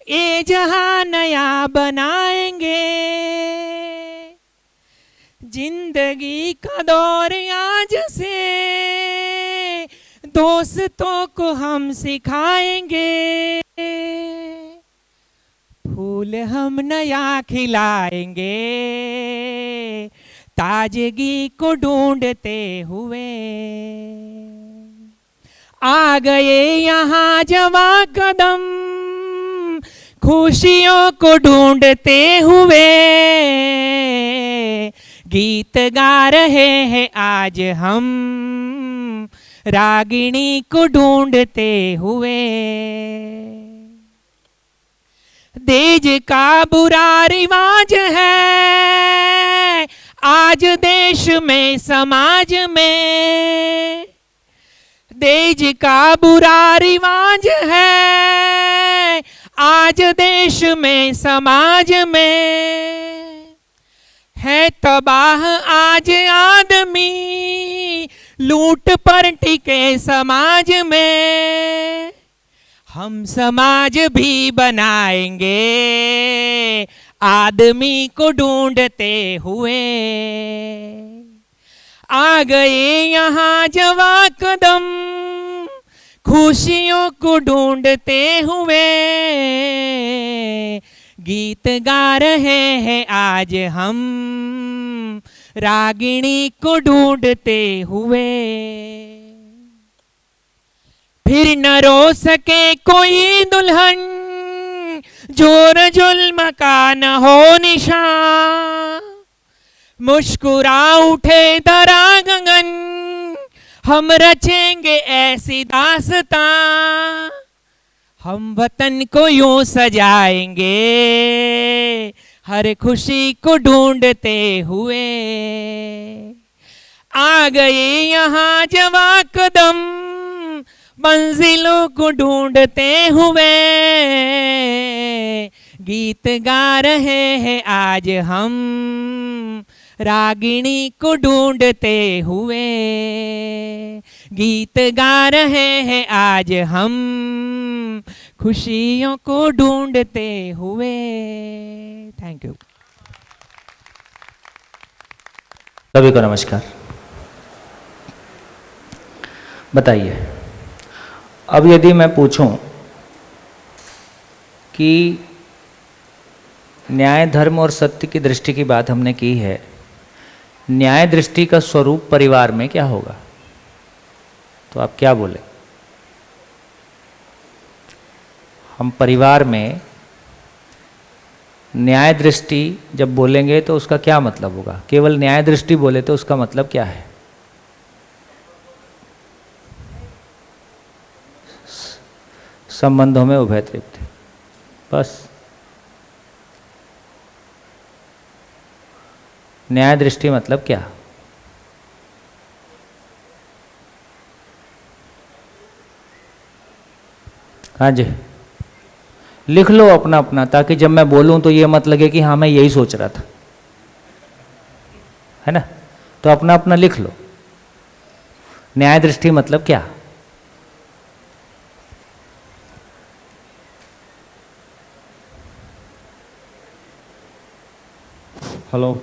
ये जहां नया बनाएंगे। जिंदगी का दौर आज से दोस्तों को हम सिखाएंगे। फूल हम नया खिलाएंगे ताजगी को ढूंढते हुए। आ गए यहाँ जवा कदम खुशियों को ढूंढते हुए। गीत गा रहे हैं आज हम रागिणी को ढूंढते हुए। देश का बुरा रिवाज है आज देश में समाज में। देश का बुरा रिवाज है आज देश में समाज में। है तबाह आज आदमी लूट पर टिके समाज में। हम समाज भी बनाएंगे आदमी को ढूंढते हुए। आ गए यहाँ जवा कदम खुशियों को ढूंढते हुए। गीत गा रहे हैं आज हम रागिणी को ढूंढते हुए। फिर न रो सके कोई दुल्हन जोर जुल्म का न हो निशान। मुस्कुरा उठे दरा गगन हम रचेंगे ऐसी दास्तां। हम वतन को यूं सजाएंगे हर खुशी को ढूंढते हुए। आ गए यहाँ जवा कदम मंजिलों को ढूंढते हुए। गीत गा रहे हैं आज हम रागिणी को ढूंढते हुए। गीत गा रहे हैं आज हम खुशियों को ढूंढते हुए। Thank you. सभी को नमस्कार। बताइए, अब यदि मैं पूछूं कि न्याय धर्म और सत्य की दृष्टि की बात हमने की है, न्याय दृष्टि का स्वरूप परिवार में क्या होगा, तो आप क्या बोले? हम परिवार में न्याय दृष्टि जब बोलेंगे तो उसका क्या मतलब होगा? केवल न्याय दृष्टि बोले तो उसका मतलब क्या है? संबंधों में उभय तृप्ति, बस। न्याय दृष्टि मतलब क्या? हाँ जी, लिख लो अपना अपना, ताकि जब मैं बोलूं तो ये मत लगे कि हाँ मैं यही सोच रहा था, है ना? तो अपना अपना लिख लो। न्याय दृष्टि मतलब क्या? हेलो,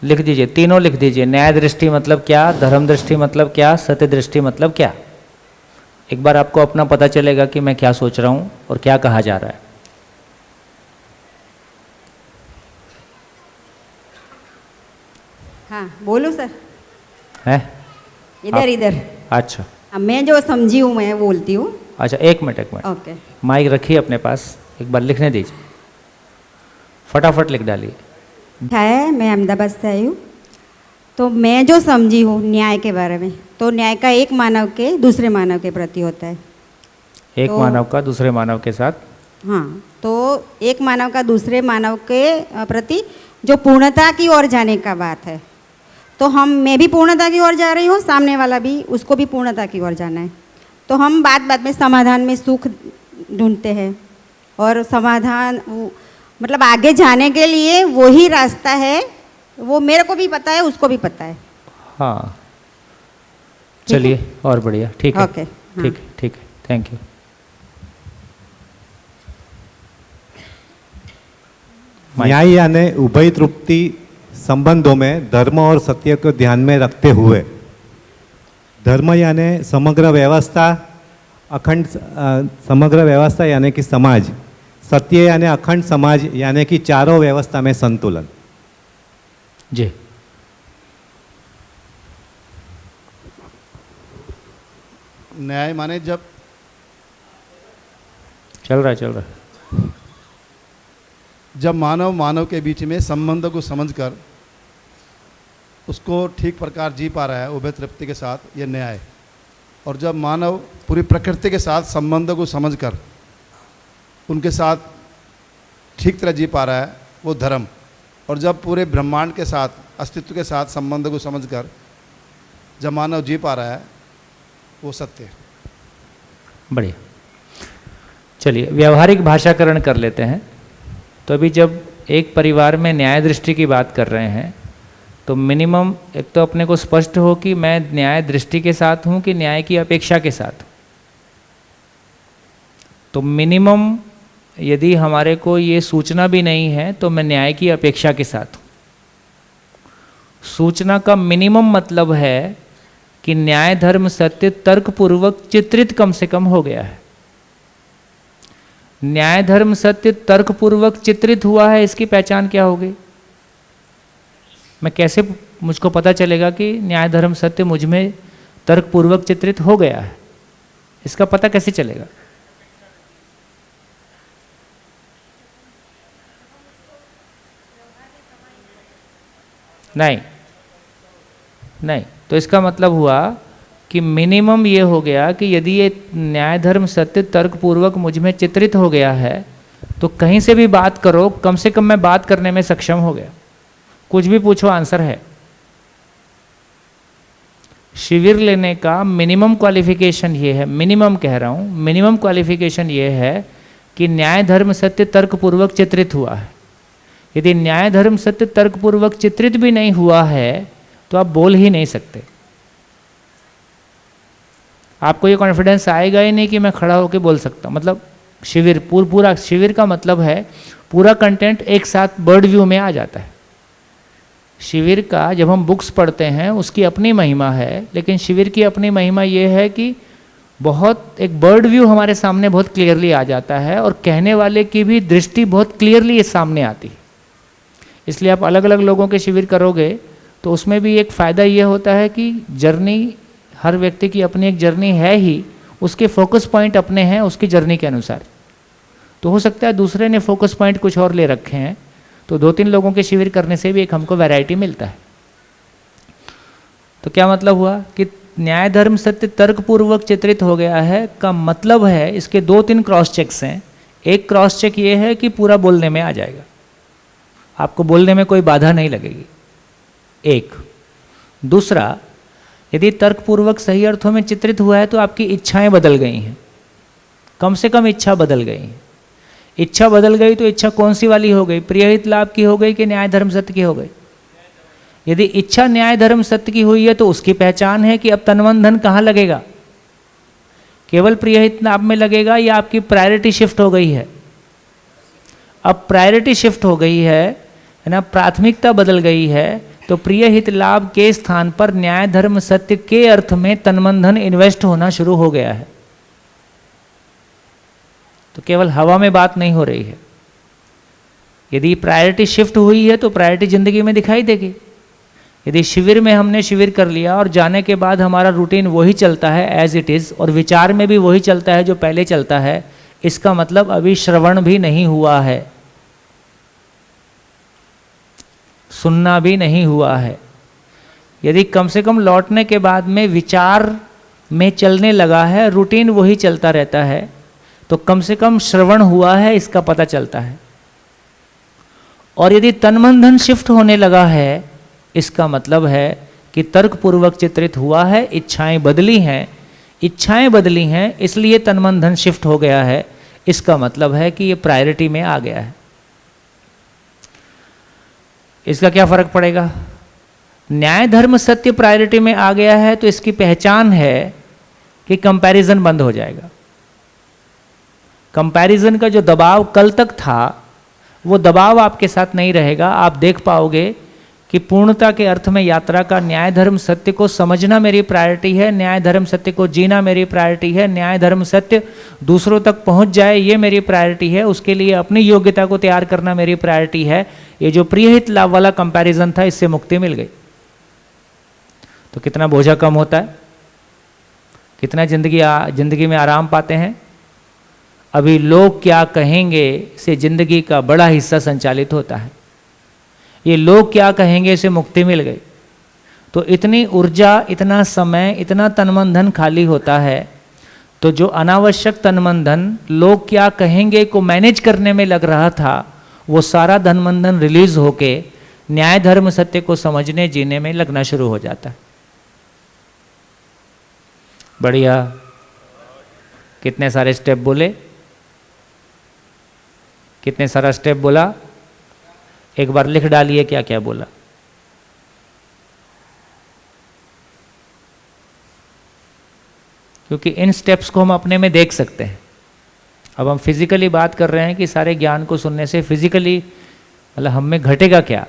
लिख दीजिए, तीनों लिख दीजिए। न्याय दृष्टि मतलब क्या, धर्म दृष्टि मतलब क्या, सत्य दृष्टि मतलब क्या? एक बार आपको अपना पता चलेगा कि मैं क्या सोच रहा हूं और क्या कहा जा रहा है। हाँ बोलो सर। है इधर इधर। अच्छा, अब मैं जो समझी हूँ मैं बोलती हूँ। अच्छा, एक मिनट। ओके। माइक रखिए अपने पास, एक बार लिखने दीजिए, फटाफट लिख डालिए। है, मैं अहमदाबाद से आई हूँ। तो मैं जो समझी हूँ न्याय के बारे में, तो न्याय का एक मानव के दूसरे मानव के प्रति होता है। एक मानव का दूसरे मानव के साथ, हाँ, तो एक मानव का दूसरे मानव के प्रति जो पूर्णता की ओर जाने का बात है। तो मैं भी पूर्णता की ओर जा रही हूँ, सामने वाला भी, उसको भी पूर्णता की ओर जाना है। तो हम बात बात में समाधान में सुख ढूंढते हैं, और समाधान मतलब आगे जाने के लिए वही रास्ता है, वो मेरे को भी पता है, उसको भी पता है। हाँ, चलिए और बढ़िया, ठीक है। ओके, ठीक है, ठीक है, थैंक यू। न्याय यानी उभय तृप्ति संबंधों में धर्म और सत्य को ध्यान में रखते हुए, धर्म यानी समग्र व्यवस्था, अखंड समग्र व्यवस्था यानी कि समाज, सत्य यानी अखंड समाज यानी कि चारों व्यवस्था में संतुलन। जी, न्याय माने चल रहा है। जब मानव मानव के बीच में संबंध को समझकर उसको ठीक प्रकार जी पा रहा है उभय तृप्ति के साथ, ये न्याय। और जब मानव पूरी प्रकृति के साथ संबंध को समझकर उनके साथ ठीक तरह जी पा रहा है, वो धर्म। और जब पूरे ब्रह्मांड के साथ, अस्तित्व के साथ संबंध को समझकर जब मानव जी पा रहा है, वो सत्य। बढ़िया। चलिए व्यावहारिक भाषाकरण कर लेते हैं। तो अभी जब एक परिवार में न्याय दृष्टि की बात कर रहे हैं तो मिनिमम एक तो अपने को स्पष्ट हो कि मैं न्याय दृष्टि के साथ हूं कि न्याय की अपेक्षा के साथ। तो मिनिमम यदि हमारे को ये सूचना भी नहीं है तो मैं न्याय की अपेक्षा के साथ हूं। सूचना का मिनिमम मतलब है कि न्याय धर्म सत्य तर्कपूर्वक चित्रित कम से कम हो गया है। न्याय धर्म सत्य तर्कपूर्वक चित्रित हुआ है, इसकी पहचान क्या होगी? मैं कैसे, मुझको पता चलेगा कि न्याय धर्म सत्य मुझ में तर्कपूर्वक चित्रित हो गया है? इसका पता कैसे चलेगा? नहीं, तो इसका मतलब हुआ कि मिनिमम ये हो गया कि यदि ये न्याय धर्म सत्य तर्कपूर्वक मुझ में चित्रित हो गया है तो कहीं से भी बात करो, कम से कम मैं बात करने में सक्षम हो गया। कुछ भी पूछो आंसर है। शिविर लेने का मिनिमम क्वालिफिकेशन ये है, मिनिमम कह रहा हूँ, मिनिमम क्वालिफिकेशन ये है कि न्याय धर्म सत्य तर्कपूर्वक चित्रित हुआ है। यदि न्याय धर्म सत्य तर्कपूर्वक चित्रित भी नहीं हुआ है तो आप बोल ही नहीं सकते। आपको ये कॉन्फिडेंस आएगा ही नहीं कि मैं खड़ा होकर बोल सकता। मतलब शिविर पूरा शिविर का मतलब है पूरा कंटेंट एक साथ बर्ड व्यू में आ जाता है। शिविर का जब हम बुक्स पढ़ते हैं उसकी अपनी महिमा है, लेकिन शिविर की अपनी महिमा ये है कि बहुत एक बर्ड व्यू हमारे सामने बहुत क्लियरली आ जाता है और कहने वाले की भी दृष्टि बहुत क्लियरली सामने आती है। इसलिए आप अलग अलग लोगों के शिविर करोगे तो उसमें भी एक फ़ायदा ये होता है कि जर्नी, हर व्यक्ति की अपनी एक जर्नी है ही, उसके फोकस पॉइंट अपने हैं उसकी जर्नी के अनुसार। तो हो सकता है दूसरे ने फोकस पॉइंट कुछ और ले रखे हैं, तो 2-3 लोगों के शिविर करने से भी एक हमको वैरायटी मिलता है। तो क्या मतलब हुआ कि न्याय धर्म सत्य तर्कपूर्वक चित्रित हो गया है का मतलब है, इसके 2-3 क्रॉस चेक्स हैं। एक क्रॉस चेक ये है कि पूरा बोलने में आ जाएगा, आपको बोलने में कोई बाधा नहीं लगेगी। एक दूसरा, यदि तर्कपूर्वक सही अर्थों में चित्रित हुआ है तो आपकी इच्छाएं बदल गई हैं, कम से कम इच्छा बदल गई है। इच्छा बदल गई तो इच्छा कौन सी वाली हो गई? प्रियहित लाभ की हो गई कि न्याय धर्म सत्य की हो गई? यदि इच्छा न्याय धर्म सत्य की हुई है तो उसकी पहचान है कि अब तन धन कहाँ लगेगा? केवल प्रियहित लाभ में लगेगा या आपकी प्रायोरिटी शिफ्ट हो गई है? अब प्रायोरिटी शिफ्ट हो गई है ना, प्राथमिकता बदल गई है, तो प्रिय हित लाभ के स्थान पर न्याय धर्म सत्य के अर्थ में तन धन इन्वेस्ट होना शुरू हो गया है। तो केवल हवा में बात नहीं हो रही है। यदि प्रायोरिटी शिफ्ट हुई है तो प्रायोरिटी जिंदगी में दिखाई देगी। यदि शिविर में हमने शिविर कर लिया और जाने के बाद हमारा रूटीन वही चलता है एज इट इज़, और विचार में भी वही चलता है जो पहले चलता है, इसका मतलब अभी श्रवण भी नहीं हुआ है, सुनना भी नहीं हुआ है। यदि कम से कम लौटने के बाद में विचार में चलने लगा है, रूटीन वही चलता रहता है, तो कम से कम श्रवण हुआ है, इसका पता चलता है। और यदि तन मन धन शिफ्ट होने लगा है, इसका मतलब है कि तर्कपूर्वक चित्रित हुआ है, इच्छाएं बदली हैं, इच्छाएं बदली हैं इसलिए तन मन धन शिफ्ट हो गया है। इसका मतलब है कि ये प्रायोरिटी में आ गया है। इसका क्या फर्क पड़ेगा? न्याय धर्म सत्य प्रायोरिटी में आ गया है तो इसकी पहचान है कि कंपैरिजन बंद हो जाएगा। कंपैरिजन का जो दबाव कल तक था वो दबाव आपके साथ नहीं रहेगा। आप देख पाओगे कि पूर्णता के अर्थ में यात्रा का न्याय धर्म सत्य को समझना मेरी प्रायोरिटी है, न्याय धर्म सत्य को जीना मेरी प्रायोरिटी है, न्याय धर्म सत्य दूसरों तक पहुंच जाए ये मेरी प्रायोरिटी है, उसके लिए अपनी योग्यता को तैयार करना मेरी प्रायोरिटी है। ये जो प्रियहित लाभ वाला कंपैरिजन था, इससे मुक्ति मिल गई। तो कितना बोझा कम होता है, कितना जिंदगी में आराम पाते हैं। अभी लोग क्या कहेंगे से जिंदगी का बड़ा हिस्सा संचालित होता है। ये लोग क्या कहेंगे से मुक्ति मिल गई। तो इतनी ऊर्जा, इतना समय, इतना तन मन धन खाली होता है। तो जो अनावश्यक तन मन धन लोग क्या कहेंगे को मैनेज करने में लग रहा था, वो सारा धन मन धन रिलीज होके न्याय धर्म सत्य को समझने जीने में लगना शुरू हो जाता है। बढ़िया। कितने सारे स्टेप बोले, कितने सारा स्टेप बोला, एक बार लिख डालिए क्या क्या बोला। क्योंकि इन स्टेप्स को हम अपने में देख सकते हैं। अब हम फिजिकली बात कर रहे हैं कि सारे ज्ञान को सुनने से फिजिकली मतलब हम में घटेगा क्या।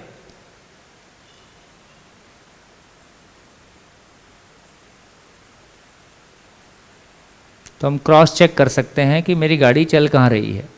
तो हम क्रॉस चेक कर सकते हैं कि मेरी गाड़ी चल कहाँ रही है।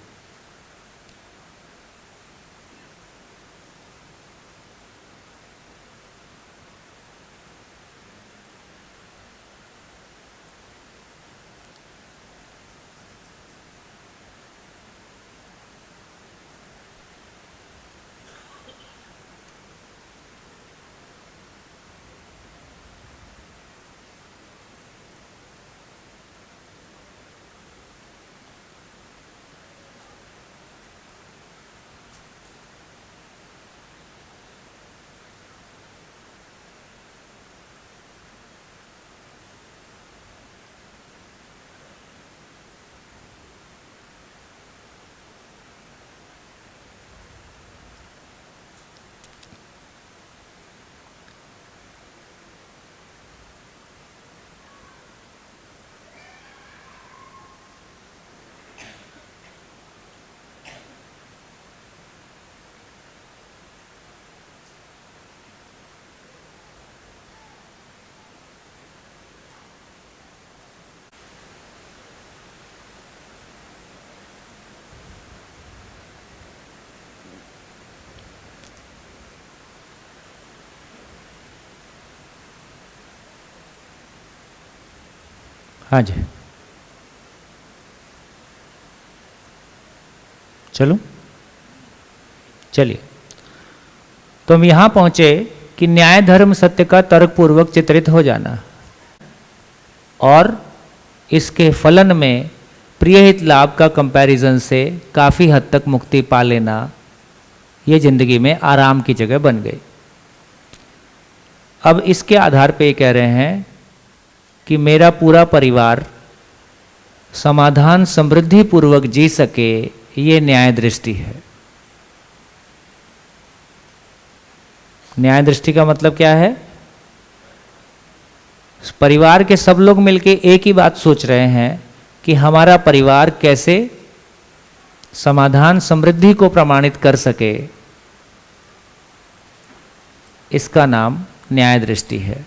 हाँ जी, चलो चलिए। तो हम यहां पहुंचे कि न्याय धर्म सत्य का तर्कपूर्वक चित्रित हो जाना और इसके फलन में प्रियहित लाभ का कंपैरिजन से काफ़ी हद तक मुक्ति पा लेना, ये जिंदगी में आराम की जगह बन गई। अब इसके आधार पे ये कह रहे हैं कि मेरा पूरा परिवार समाधान समृद्धि पूर्वक जी सके, ये न्याय दृष्टि है। न्याय दृष्टि का मतलब क्या है? परिवार के सब लोग मिलके एक ही बात सोच रहे हैं कि हमारा परिवार कैसे समाधान समृद्धि को प्रमाणित कर सके, इसका नाम न्याय दृष्टि है।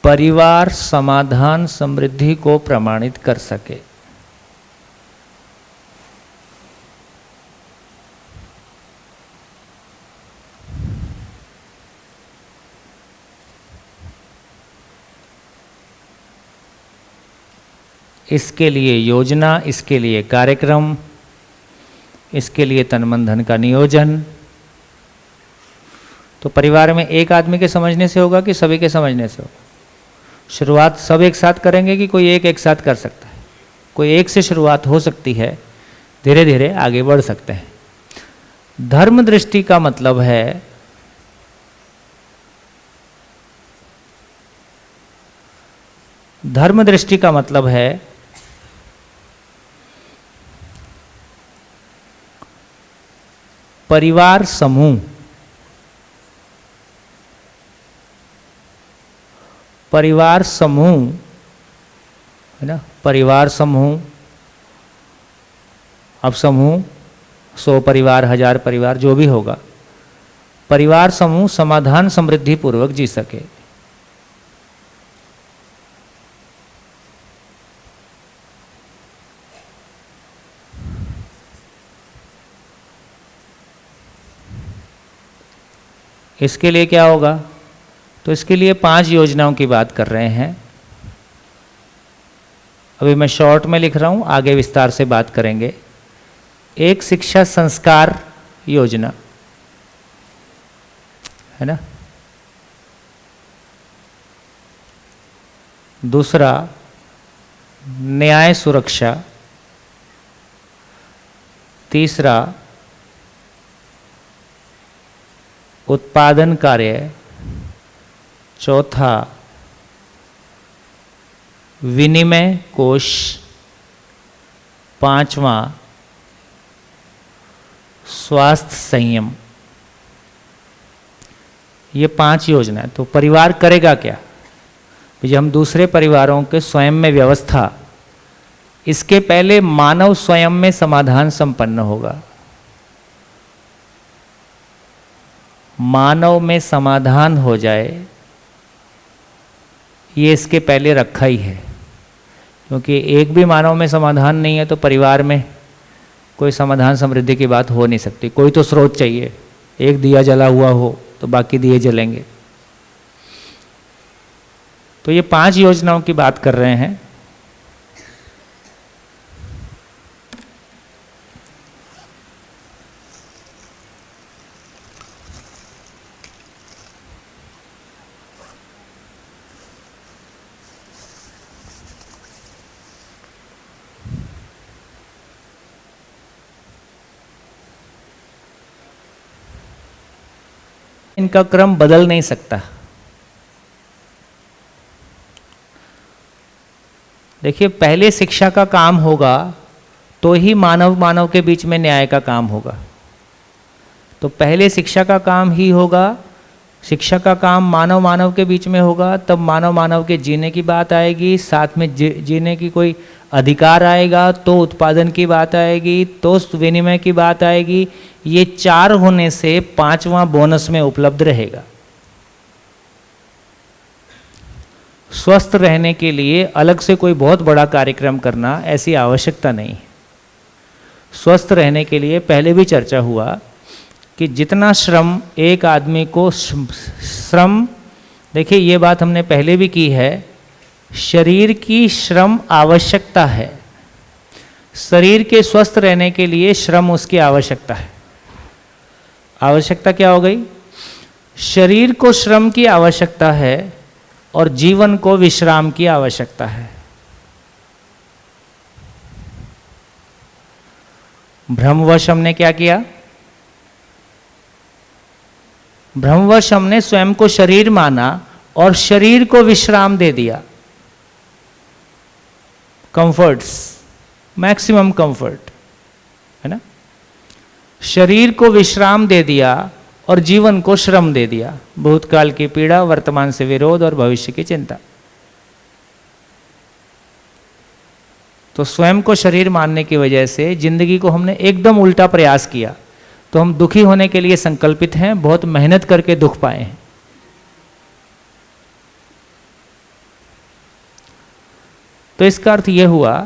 परिवार समाधान समृद्धि को प्रमाणित कर सके, इसके लिए योजना, इसके लिए कार्यक्रम, इसके लिए तन मन धन का नियोजन। तो परिवार में एक आदमी के समझने से होगा कि सभी के समझने से होगा? शुरुआत सब एक साथ करेंगे कि कोई एक साथ कर सकता है? कोई एक से शुरुआत हो सकती है, धीरे धीरे आगे बढ़ सकते हैं। धर्म दृष्टि का मतलब है धर्म दृष्टि का मतलब है परिवार समूह। परिवार समूह है ना, परिवार समूह। अब समूह 100 परिवार, 1000 परिवार, जो भी होगा, परिवार समूह समाधान समृद्धि पूर्वक जी सके। इसके लिए क्या होगा? तो इसके लिए 5 योजनाओं की बात कर रहे हैं। अभी मैं शॉर्ट में लिख रहा हूं, आगे विस्तार से बात करेंगे। एक शिक्षा संस्कार योजना है ना, दूसरा न्याय सुरक्षा, तीसरा उत्पादन कार्य, चौथा विनिमय कोष, पांचवा स्वास्थ्य संयम। ये 5 योजना है। तो परिवार करेगा क्या? जब हम दूसरे परिवारों के स्वयं में व्यवस्था, इसके पहले मानव स्वयं में समाधान संपन्न होगा। मानव में समाधान हो जाए, ये इसके पहले रखा ही है। क्योंकि एक भी मानव में समाधान नहीं है तो परिवार में कोई समाधान समृद्धि की बात हो नहीं सकती। कोई तो स्रोत चाहिए। एक दिया जला हुआ हो तो बाकी दिए जलेंगे। तो ये 5 योजनाओं की बात कर रहे हैं। इनका क्रम बदल नहीं सकता। देखिए, पहले शिक्षा का काम होगा तो ही मानव मानव के बीच में न्याय का काम होगा। तो पहले शिक्षा का काम ही होगा, शिक्षा का काम मानव मानव के बीच में होगा, तब मानव मानव के जीने की बात आएगी, साथ में जीने की कोई अधिकार आएगा, तो उत्पादन की बात आएगी, तो विनिमय की बात आएगी। ये 4 होने से 5वां बोनस में उपलब्ध रहेगा। स्वस्थ रहने के लिए अलग से कोई बहुत बड़ा कार्यक्रम करना ऐसी आवश्यकता नहीं। स्वस्थ रहने के लिए पहले भी चर्चा हुआ कि जितना श्रम एक आदमी को श्रम, देखिए ये बात हमने पहले भी की है, शरीर की श्रम आवश्यकता है। शरीर के स्वस्थ रहने के लिए श्रम उसकी आवश्यकता है। आवश्यकता क्या हो गई? शरीर को श्रम की आवश्यकता है और जीवन को विश्राम की आवश्यकता है। भ्रमवश हमने क्या किया? भ्रमवश हमने स्वयं को शरीर माना और शरीर को विश्राम दे दिया। कंफर्ट्स, मैक्सिमम कंफर्ट है ना। शरीर को विश्राम दे दिया और जीवन को श्रम दे दिया। भूतकाल की पीड़ा, वर्तमान से विरोध और भविष्य की चिंता। तो स्वयं को शरीर मानने की वजह से जिंदगी को हमने एकदम उल्टा प्रयास किया। तो हम दुखी होने के लिए संकल्पित हैं, बहुत मेहनत करके दुख पाए हैं। तो इसका अर्थ यह हुआ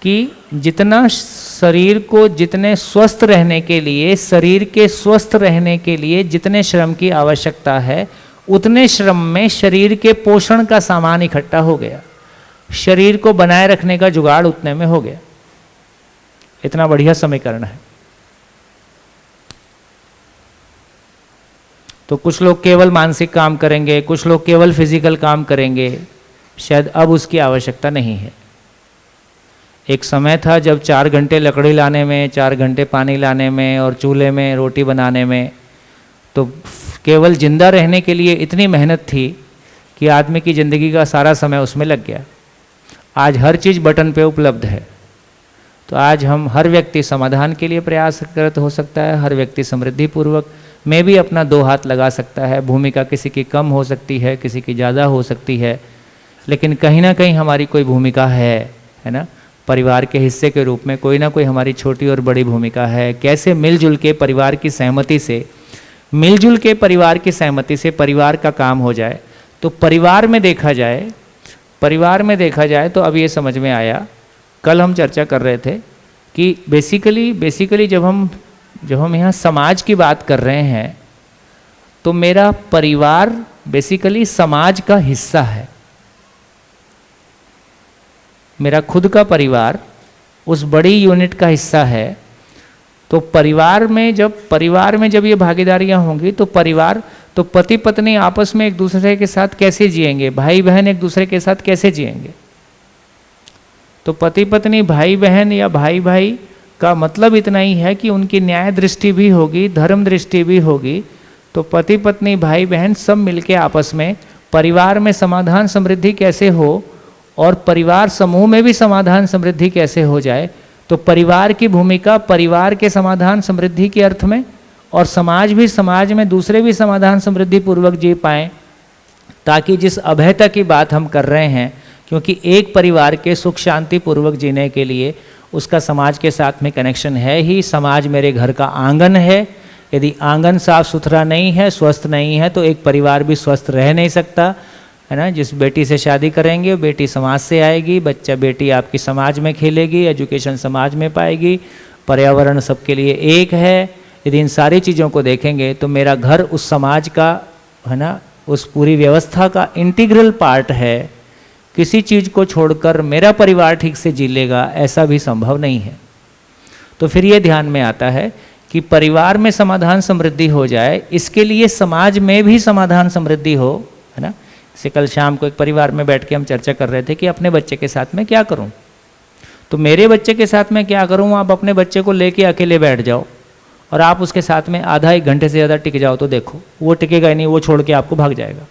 कि जितना शरीर को, जितने स्वस्थ रहने के लिए, शरीर के स्वस्थ रहने के लिए जितने श्रम की आवश्यकता है, उतने श्रम में शरीर के पोषण का सामान इकट्ठा हो गया। शरीर को बनाए रखने का जुगाड़ उतने में हो गया। इतना बढ़िया समीकरण है। तो कुछ लोग केवल मानसिक काम करेंगे, कुछ लोग केवल फिजिकल काम करेंगे। शायद अब उसकी आवश्यकता नहीं है। एक समय था जब 4 घंटे लकड़ी लाने में, 4 घंटे पानी लाने में और चूल्हे में रोटी बनाने में, तो केवल जिंदा रहने के लिए इतनी मेहनत थी कि आदमी की ज़िंदगी का सारा समय उसमें लग गया। आज हर चीज़ बटन पे उपलब्ध है। तो आज हम हर व्यक्ति समाधान के लिए प्रयासरत हो सकता है, हर व्यक्ति समृद्धि पूर्वक में भी अपना 2 हाथ लगा सकता है। भूमिका किसी की कम हो सकती है, किसी की ज़्यादा हो सकती है, लेकिन कहीं ना कहीं हमारी कोई भूमिका है ना। परिवार के हिस्से के रूप में कोई ना कोई हमारी छोटी और बड़ी भूमिका है। कैसे मिलजुल के परिवार की सहमति से, मिलजुल के परिवार की सहमति से परिवार का काम हो जाए। तो परिवार में देखा जाए, परिवार में देखा जाए तो अब ये समझ में आया, कल हम चर्चा कर रहे थे कि बेसिकली जब हम यहाँ समाज की बात कर रहे हैं तो मेरा परिवार बेसिकली समाज का हिस्सा है। मेरा खुद का परिवार उस बड़ी यूनिट का हिस्सा है। तो परिवार में जब ये भागीदारियां होंगी तो परिवार, तो पति पत्नी आपस में एक दूसरे के साथ कैसे जिएंगे, भाई बहन एक दूसरे के साथ कैसे जिएंगे। तो पति पत्नी, भाई बहन या भाई भाई का मतलब इतना ही है कि उनकी न्याय दृष्टि भी होगी, धर्म दृष्टि भी होगी। तो पति पत्नी, भाई बहन सब मिलके आपस में परिवार में समाधान समृद्धि कैसे हो और परिवार समूह में भी समाधान समृद्धि कैसे हो जाए। तो परिवार की भूमिका परिवार के समाधान समृद्धि के अर्थ में, और समाज में दूसरे भी समाधान समृद्धि पूर्वक जी पाएँ, ताकि जिस अभयता की बात हम कर रहे हैं, क्योंकि एक परिवार के सुख शांति पूर्वक जीने के लिए उसका समाज के साथ में कनेक्शन है ही। समाज मेरे घर का आंगन है। यदि आंगन साफ सुथरा नहीं है, स्वस्थ नहीं है, तो एक परिवार भी स्वस्थ रह नहीं सकता, है ना। जिस बेटी से शादी करेंगे बेटी समाज से आएगी, बेटी आपकी समाज में खेलेगी, एजुकेशन समाज में पाएगी, पर्यावरण सबके लिए एक है। यदि इन सारी चीज़ों को देखेंगे तो मेरा घर उस समाज का, है ना, उस पूरी व्यवस्था का इंटीग्रल पार्ट है। किसी चीज़ को छोड़कर मेरा परिवार ठीक से जी लेगा ऐसा भी संभव नहीं है। तो फिर ये ध्यान में आता है कि परिवार में समाधान समृद्धि हो जाए, इसके लिए समाज में भी समाधान समृद्धि हो, है ना। जैसे कल शाम को एक परिवार में बैठ के हम चर्चा कर रहे थे कि अपने बच्चे के साथ में क्या करूं। तो मेरे बच्चे के साथ में क्या करूं, आप अपने बच्चे को लेके अकेले बैठ जाओ और आप उसके साथ में आधा 1 घंटे से ज़्यादा टिक जाओ तो देखो, वो टिकेगा ही नहीं, वो छोड़ के आपको भाग जाएगा।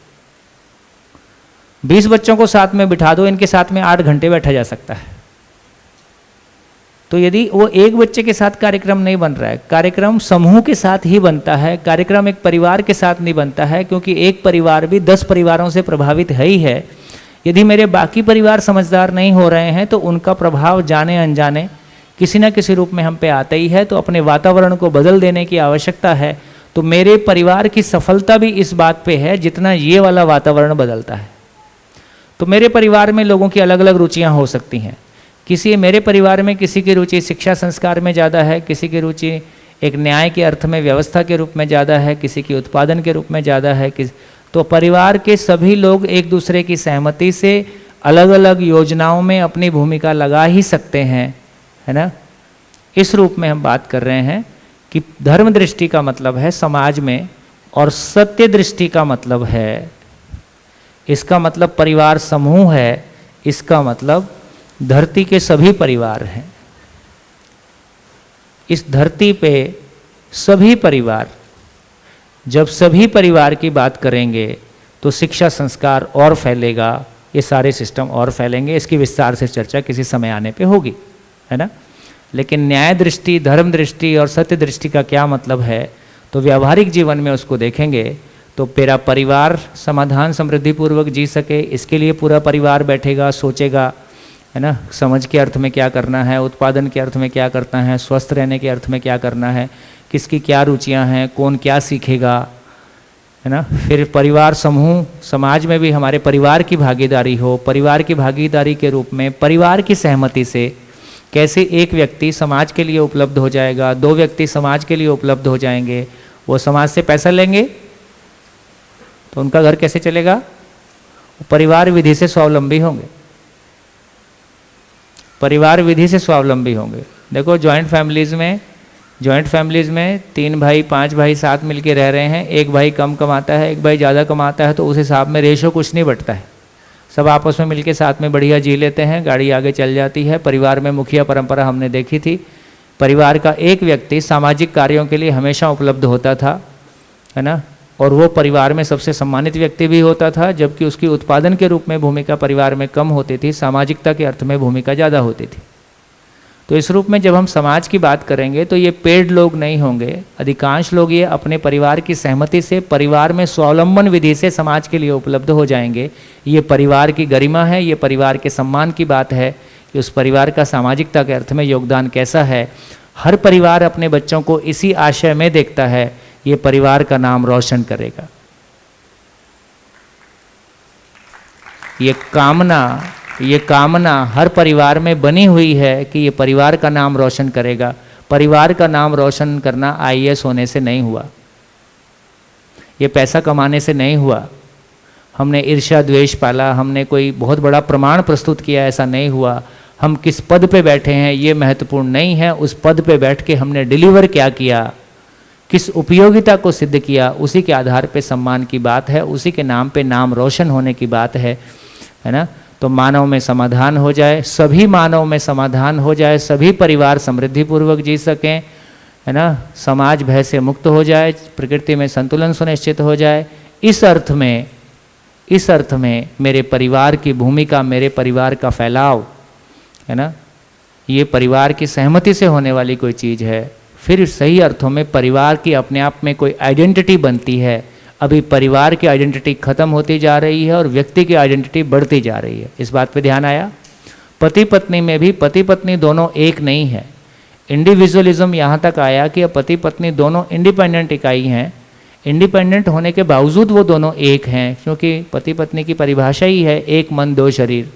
20 बच्चों को साथ में बिठा दो, इनके साथ में 8 घंटे बैठा जा सकता है। तो यदि वो एक बच्चे के साथ कार्यक्रम नहीं बन रहा है, कार्यक्रम समूह के साथ ही बनता है, कार्यक्रम एक परिवार के साथ नहीं बनता है, क्योंकि एक परिवार भी 10 परिवारों से प्रभावित है ही है। यदि मेरे बाकी परिवार समझदार नहीं हो रहे हैं तो उनका प्रभाव जाने अनजाने किसी न किसी रूप में हम पे आता ही है। तो अपने वातावरण को बदल देने की आवश्यकता है। तो मेरे परिवार की सफलता भी इस बात पे है जितना ये वाला वातावरण बदलता है। तो मेरे परिवार में लोगों की अलग अलग रुचियां हो सकती हैं। मेरे परिवार में किसी की रुचि शिक्षा संस्कार में ज़्यादा है, किसी की रुचि एक न्याय के अर्थ में व्यवस्था के रूप में ज़्यादा है, किसी की उत्पादन के रूप में ज़्यादा है। तो परिवार के सभी लोग एक दूसरे की सहमति से अलग अलग योजनाओं में अपनी भूमिका लगा ही सकते हैं, है ना। इस रूप में हम बात कर रहे हैं कि धर्म दृष्टि का मतलब है समाज में, और सत्य दृष्टि का मतलब है, इसका मतलब परिवार समूह है, इसका मतलब धरती के सभी परिवार हैं। इस धरती पे सभी परिवार, जब सभी परिवार की बात करेंगे तो शिक्षा संस्कार और फैलेगा, ये सारे सिस्टम और फैलेंगे। इसकी विस्तार से चर्चा किसी समय आने पे होगी, है ना। लेकिन न्याय दृष्टि, धर्म दृष्टि और सत्य दृष्टि का क्या मतलब है, तो व्यावहारिक जीवन में उसको देखेंगे तो मेरा परिवार समाधान समृद्धि पूर्वक जी सके, इसके लिए पूरा परिवार बैठेगा, सोचेगा, है ना। समझ के अर्थ में क्या करना है, उत्पादन के अर्थ में क्या करना है, स्वस्थ रहने के अर्थ में क्या करना है, किसकी क्या रुचियां हैं, कौन क्या सीखेगा, है ना। फिर परिवार समूह, समाज में भी हमारे परिवार की भागीदारी हो। परिवार की भागीदारी के रूप में परिवार की सहमति से कैसे एक व्यक्ति समाज के लिए उपलब्ध हो जाएगा, 2 व्यक्ति समाज के लिए उपलब्ध हो जाएंगे। वो समाज से पैसा लेंगे तो उनका घर कैसे चलेगा, परिवार विधि से स्वावलंबी होंगे, परिवार विधि से स्वावलंबी होंगे। देखो जॉइंट फैमिलीज़ में 3 भाई 5 भाई साथ मिलके रह रहे हैं, एक भाई कम कमाता है, एक भाई ज़्यादा कमाता है, तो उस हिसाब में रेशो कुछ नहीं बढ़ता है। सब आपस में मिलके साथ में बढ़िया जी लेते हैं, गाड़ी आगे चल जाती है। परिवार में मुखिया परंपरा हमने देखी थी। परिवार का एक व्यक्ति सामाजिक कार्यों के लिए हमेशा उपलब्ध होता था, है ना, और वो परिवार में सबसे सम्मानित व्यक्ति भी होता था, जबकि उसकी उत्पादन के रूप में भूमिका परिवार में कम होती थी, सामाजिकता के अर्थ में भूमिका ज़्यादा होती थी। तो इस रूप में जब हम समाज की बात करेंगे तो ये पेड लोग नहीं होंगे, अधिकांश लोग ये अपने परिवार की सहमति से परिवार में स्वावलंबन विधि से समाज के लिए उपलब्ध हो जाएंगे। ये परिवार की गरिमा है, ये परिवार के सम्मान की बात है कि उस परिवार का सामाजिकता के अर्थ में योगदान कैसा है। हर परिवार अपने बच्चों को इसी आशय में देखता है, ये परिवार का नाम रोशन करेगा। ये कामना हर परिवार में बनी हुई है कि ये परिवार का नाम रोशन करेगा। परिवार का नाम रोशन करना आईएएस होने से नहीं हुआ, ये पैसा कमाने से नहीं हुआ, हमने ईर्ष्या द्वेष पाला, हमने कोई बहुत बड़ा प्रमाण प्रस्तुत किया, ऐसा नहीं हुआ। हम किस पद पे बैठे हैं ये महत्वपूर्ण नहीं है, उस पद पे बैठ के हमने डिलीवर क्या किया, किस उपयोगिता को सिद्ध किया, उसी के आधार पे सम्मान की बात है, उसी के नाम पे नाम रोशन होने की बात है ना। तो मानव में समाधान हो जाए, सभी मानव में समाधान हो जाए, सभी परिवार समृद्धिपूर्वक जी सकें, है ना, समाज भय से मुक्त हो जाए, प्रकृति में संतुलन सुनिश्चित हो जाए। इस अर्थ में मेरे परिवार की भूमिका, मेरे परिवार का फैलाव, है ना, ये परिवार की सहमति से होने वाली कोई चीज़ है। फिर सही अर्थों में परिवार की अपने आप में कोई आइडेंटिटी बनती है। अभी परिवार की आइडेंटिटी खत्म होती जा रही है और व्यक्ति की आइडेंटिटी बढ़ती जा रही है। इस बात पे ध्यान आया? पति पत्नी में भी पति पत्नी दोनों एक नहीं है। इंडिविजुअलिज्म यहाँ तक आया कि पति पत्नी दोनों इंडिपेंडेंट इकाई हैं। इंडिपेंडेंट होने के बावजूद वो दोनों एक हैं, क्योंकि पति पत्नी की परिभाषा ही है एक मन दो शरीर,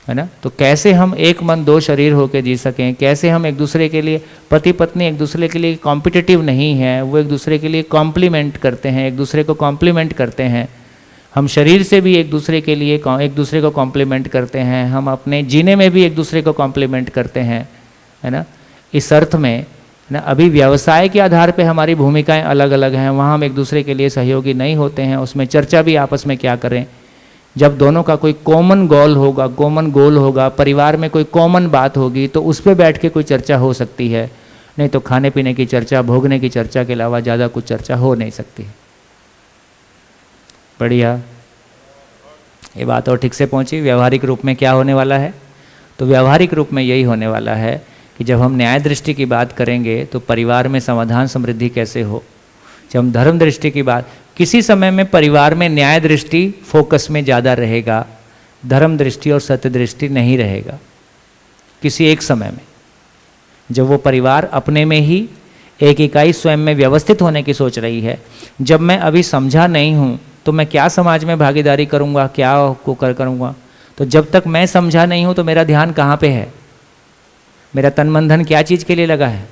है ना। तो कैसे हम एक मन दो शरीर होकर जी सकें, कैसे हम एक दूसरे के लिए, पति पत्नी एक दूसरे के लिए कॉम्पिटिटिव नहीं है, वो एक दूसरे के लिए कॉम्प्लीमेंट करते हैं, एक दूसरे को कॉम्प्लीमेंट करते हैं। हम शरीर से भी एक दूसरे के लिए एक दूसरे को कॉम्प्लीमेंट करते हैं, हम अपने जीने में भी एक दूसरे को कॉम्प्लीमेंट करते हैं, है ना। इस अर्थ में, है ना, अभी व्यवसाय के आधार पे हमारी भूमिकाएं अलग अलग हैं, वहाँ हम एक दूसरे के लिए सहयोगी नहीं होते हैं। उसमें चर्चा भी आपस में क्या करें, जब दोनों का कोई कॉमन गोल होगा, परिवार में कोई कॉमन बात होगी तो उस पर बैठ के कोई चर्चा हो सकती है, नहीं तो खाने पीने की चर्चा, भोगने की चर्चा के अलावा ज़्यादा कुछ चर्चा हो नहीं सकती। बढ़िया, ये बात और ठीक से पहुंची। व्यवहारिक रूप में क्या होने वाला है? तो व्यवहारिक रूप में यही होने वाला है कि जब हम न्याय दृष्टि की बात करेंगे तो परिवार में समाधान समृद्धि कैसे हो। जब हम धर्म दृष्टि की बात, किसी समय में परिवार में न्याय दृष्टि फोकस में ज़्यादा रहेगा, धर्म दृष्टि और सत्य दृष्टि नहीं रहेगा। किसी एक समय में जब वो परिवार अपने में ही एक इकाई स्वयं में व्यवस्थित होने की सोच रही है, जब मैं अभी समझा नहीं हूँ तो मैं क्या समाज में भागीदारी करूँगा, क्या को करूँगा। तो जब तक मैं समझा नहीं हूँ तो मेरा ध्यान कहाँ पे है, मेरा तन मन धन क्या चीज़ के लिए लगा है,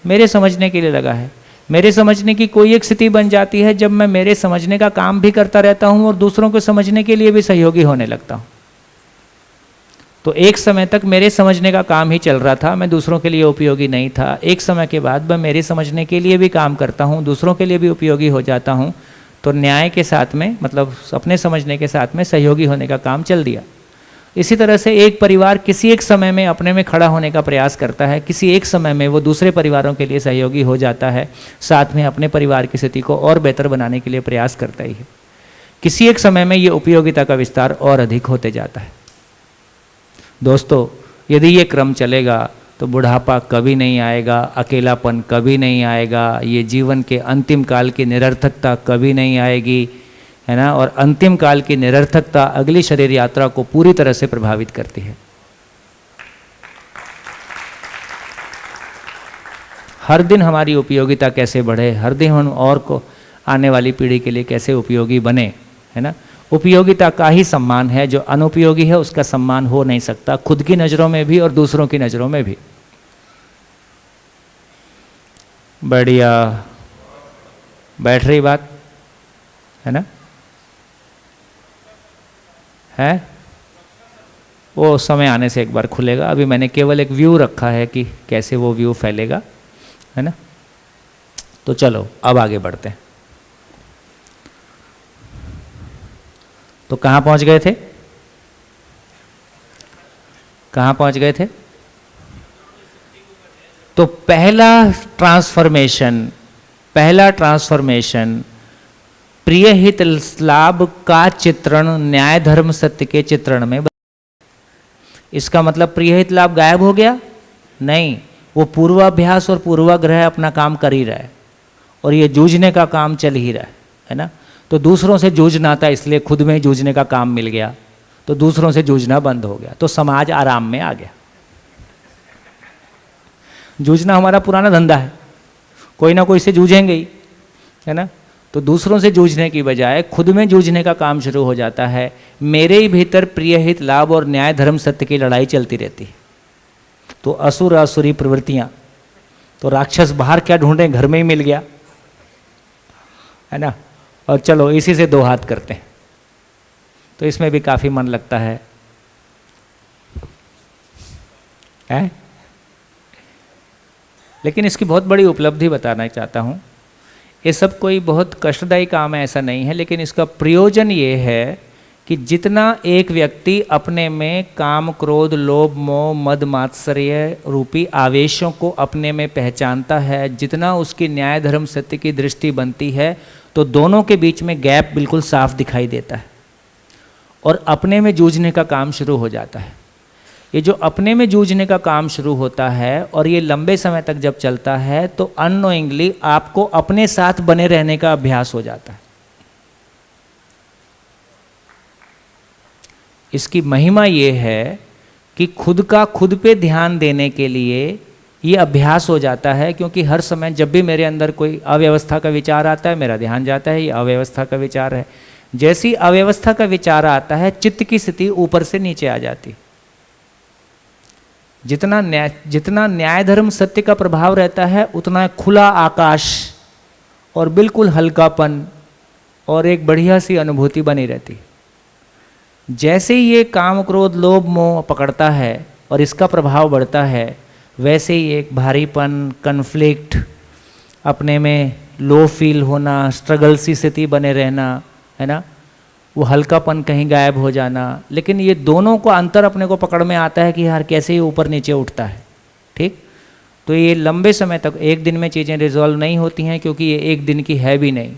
मेरे समझने के लिए लगा है। मेरे समझने की कोई एक स्थिति बन जाती है जब मैं मेरे समझने का काम भी करता रहता हूँ और दूसरों को समझने के लिए भी सहयोगी होने लगता हूँ। तो एक समय तक मेरे समझने का काम ही चल रहा था, मैं दूसरों के लिए उपयोगी नहीं था। एक समय के बाद मैं मेरे समझने के लिए भी काम करता हूँ, दूसरों के लिए भी उपयोगी हो जाता हूँ। तो न्याय के साथ में, मतलब अपने समझने के साथ में सहयोगी होने का काम चल दिया। इसी तरह से एक परिवार किसी एक समय में अपने में खड़ा होने का प्रयास करता है, किसी एक समय में वो दूसरे परिवारों के लिए सहयोगी हो जाता है, साथ में अपने परिवार की स्थिति को और बेहतर बनाने के लिए प्रयास करता ही है। किसी एक समय में ये उपयोगिता का विस्तार और अधिक होते जाता है। दोस्तों, यदि ये क्रम चलेगा तो बुढ़ापा कभी नहीं आएगा, अकेलापन कभी नहीं आएगा, ये जीवन के अंतिम काल की निरर्थकता कभी नहीं आएगी, है ना। और अंतिम काल की निरर्थकता अगली शरीर यात्रा को पूरी तरह से प्रभावित करती है। हर दिन हमारी उपयोगिता कैसे बढ़े, हर दिन हम और को आने वाली पीढ़ी के लिए कैसे उपयोगी बने, है ना। उपयोगिता का ही सम्मान है, जो अनुपयोगी है उसका सम्मान हो नहीं सकता, खुद की नज़रों में भी और दूसरों की नज़रों में भी। बढ़िया, बैठ रही बात, है ना, है। वो समय आने से एक बार खुलेगा, अभी मैंने केवल एक व्यू रखा है कि कैसे वो व्यू फैलेगा, है ना। तो चलो अब आगे बढ़ते हैं। तो कहाँ पहुँच गए थे? कहाँ पहुँच गए थे? तो पहला ट्रांसफॉर्मेशन प्रिय हित लाभ का चित्रण न्याय धर्म सत्य के चित्रण में। इसका मतलब प्रिय हित लाभ गायब हो गया? नहीं, वो पूर्वाभ्यास और पूर्वाग्रह अपना काम कर ही रहा है और ये जूझने का काम चल ही रहा है ना। तो दूसरों से जूझना था, इसलिए खुद में ही जूझने का काम मिल गया, तो दूसरों से जूझना बंद हो गया, तो समाज आराम में आ गया। जूझना हमारा पुराना धंधा है, कोई ना कोई से जूझेंगे ही, है ना। तो दूसरों से जूझने की बजाय खुद में जूझने का काम शुरू हो जाता है। मेरे ही भीतर प्रिय हित लाभ और न्याय धर्म सत्य की लड़ाई चलती रहती है। तो असुर असुरी प्रवृत्तियां, तो राक्षस बाहर क्या ढूंढे, घर में ही मिल गया, है ना। और चलो इसी से दो हाथ करते हैं, तो इसमें भी काफी मन लगता है, है? लेकिन इसकी बहुत बड़ी उपलब्धि बताना चाहता हूँ। ये सब कोई बहुत कष्टदायी काम है ऐसा नहीं है, लेकिन इसका प्रयोजन ये है कि जितना एक व्यक्ति अपने में काम क्रोध लोभ मोह मद मात्सर्य रूपी आवेशों को अपने में पहचानता है, जितना उसकी न्याय धर्म सत्य की दृष्टि बनती है, तो दोनों के बीच में गैप बिल्कुल साफ दिखाई देता है और अपने में जूझने का काम शुरू हो जाता है। ये जो अपने में जूझने का काम शुरू होता है और ये लंबे समय तक जब चलता है, तो अननोइंगली आपको अपने साथ बने रहने का अभ्यास हो जाता है। इसकी महिमा ये है कि खुद का खुद पे ध्यान देने के लिए ये अभ्यास हो जाता है, क्योंकि हर समय जब भी मेरे अंदर कोई अव्यवस्था का विचार आता है, मेरा ध्यान जाता है ये अव्यवस्था का विचार है। जैसी अव्यवस्था का विचार आता है, चित्त की स्थिति ऊपर से नीचे आ जाती। जितना न्याय धर्म सत्य का प्रभाव रहता है, उतना खुला आकाश और बिल्कुल हल्कापन और एक बढ़िया सी अनुभूति बनी रहती। जैसे ही ये काम क्रोध लोभ मोह पकड़ता है और इसका प्रभाव बढ़ता है, वैसे ही एक भारीपन, कन्फ्लिक्ट, अपने में लो फील होना, स्ट्रगल सी स्थिति बने रहना, है ना, वो हल्कापन कहीं गायब हो जाना। लेकिन ये दोनों को अंतर अपने को पकड़ में आता है कि यार कैसे ही ऊपर नीचे उठता है, ठीक। तो ये लंबे समय तक, एक दिन में चीज़ें रिजॉल्व नहीं होती हैं, क्योंकि ये एक दिन की है भी नहीं।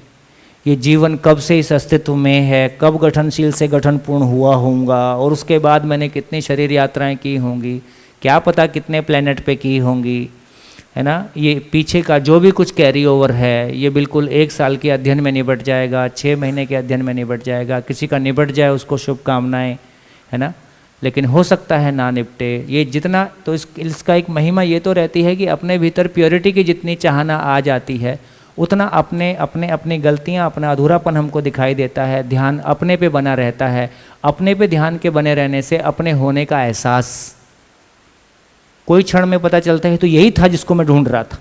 ये जीवन कब से इस अस्तित्व में है, कब गठनशील से गठनपूर्ण हुआ होऊंगा, और उसके बाद मैंने कितनी शरीर यात्राएं की होंगी, क्या पता कितने प्लेनेट पे की होंगी, है ना। ये पीछे का जो भी कुछ कैरी ओवर है, ये बिल्कुल 1 साल के अध्ययन में निबट जाएगा, 6 महीने के अध्ययन में निबट जाएगा। किसी का निबट जाए उसको शुभकामनाएं, है ना, लेकिन हो सकता है ना निपटे। ये जितना, तो इसका एक महिमा ये तो रहती है कि अपने भीतर प्योरिटी की जितनी चाहना आ जाती है, उतना अपनी गलतियां, अपना अधूरापन हमको दिखाई देता है। ध्यान अपने पे बना रहता है। अपने पे ध्यान के बने रहने से अपने होने का एहसास कोई क्षण में पता चलता है, तो यही था जिसको मैं ढूंढ रहा था।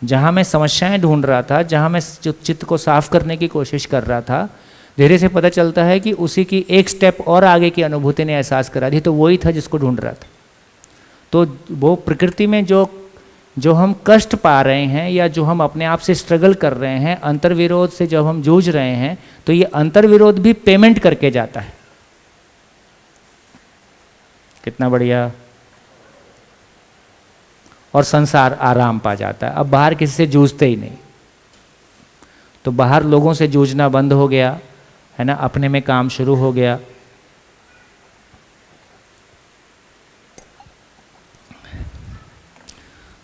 जहां मैं समस्याएं ढूंढ रहा था, जहां मैं चित्त को साफ करने की कोशिश कर रहा था, धीरे से पता चलता है कि उसी की एक स्टेप और आगे की अनुभूति ने एहसास करा दी, तो वही था जिसको ढूंढ रहा था। तो वो प्रकृति में जो हम कष्ट पा रहे हैं, या जो हम अपने आप से स्ट्रगल कर रहे हैं, अंतर्विरोध से जब हम जूझ रहे हैं, तो ये अंतर्विरोध भी पेमेंट करके जाता है। कितना बढ़िया। और संसार आराम पा जाता है। अब बाहर किसी से जूझते ही नहीं, तो बाहर लोगों से जूझना बंद हो गया, है ना, अपने में काम शुरू हो गया।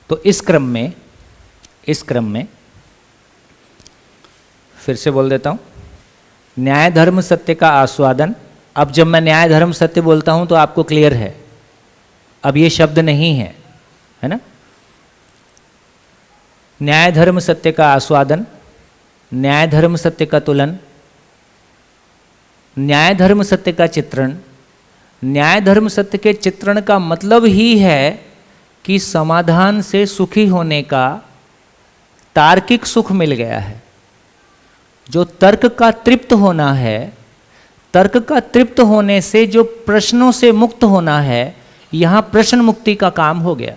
तो इस क्रम में फिर से बोल देता हूं, न्याय धर्म सत्य का आस्वादन। अब जब मैं न्याय धर्म सत्य बोलता हूं तो आपको क्लियर है, अब ये शब्द नहीं है, है ना। न्याय धर्म सत्य का आस्वादन, न्याय धर्म सत्य का तुलन, न्याय धर्म सत्य का चित्रण। न्याय धर्म सत्य के चित्रण का मतलब ही है कि समाधान से सुखी होने का तार्किक सुख मिल गया है। जो तर्क का तृप्त होना है, तर्क का तृप्त होने से जो प्रश्नों से मुक्त होना है, यहां प्रश्न मुक्ति का काम हो गया।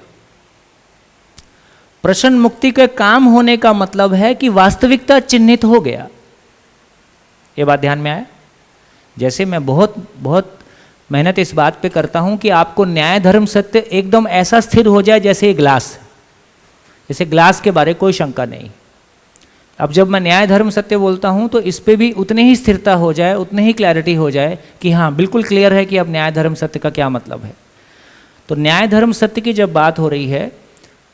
प्रश्न मुक्ति के काम होने का मतलब है कि वास्तविकता चिन्हित हो गया। ये बात ध्यान में आया? जैसे मैं बहुत बहुत मेहनत इस बात पे करता हूं कि आपको न्याय धर्म सत्य एकदम ऐसा स्थिर हो जाए जैसे ये ग्लास है, जैसे ग्लास के बारे कोई शंका नहीं। अब जब मैं न्याय धर्म सत्य बोलता हूं तो इस पे भी उतनी ही स्थिरता हो जाए, उतनी ही क्लैरिटी हो जाए कि हाँ बिल्कुल क्लियर है कि अब न्याय धर्म सत्य का क्या मतलब है। तो न्याय धर्म सत्य की जब बात हो रही है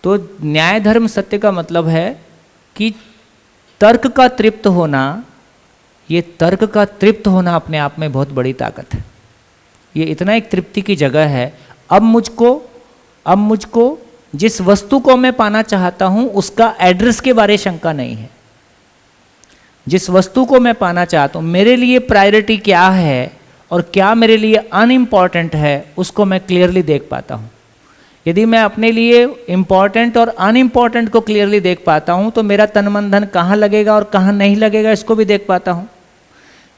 तो न्याय धर्म सत्य का मतलब है कि तर्क का तृप्त होना, ये तर्क का तृप्त होना अपने आप में बहुत बड़ी ताकत है। ये इतना एक तृप्ति की जगह है। अब मुझको जिस वस्तु को मैं पाना चाहता हूं उसका एड्रेस के बारे शंका नहीं है। जिस वस्तु को मैं पाना चाहता हूं मेरे लिए प्रायोरिटी क्या है और क्या मेरे लिए अनइम्पॉर्टेंट है, उसको मैं क्लियरली देख पाता हूं। यदि मैं अपने लिए इम्पॉर्टेंट और अनइम्पॉर्टेंट को क्लियरली देख पाता हूं तो मेरा तन मन धन कहाँ लगेगा और कहाँ नहीं लगेगा इसको भी देख पाता हूं।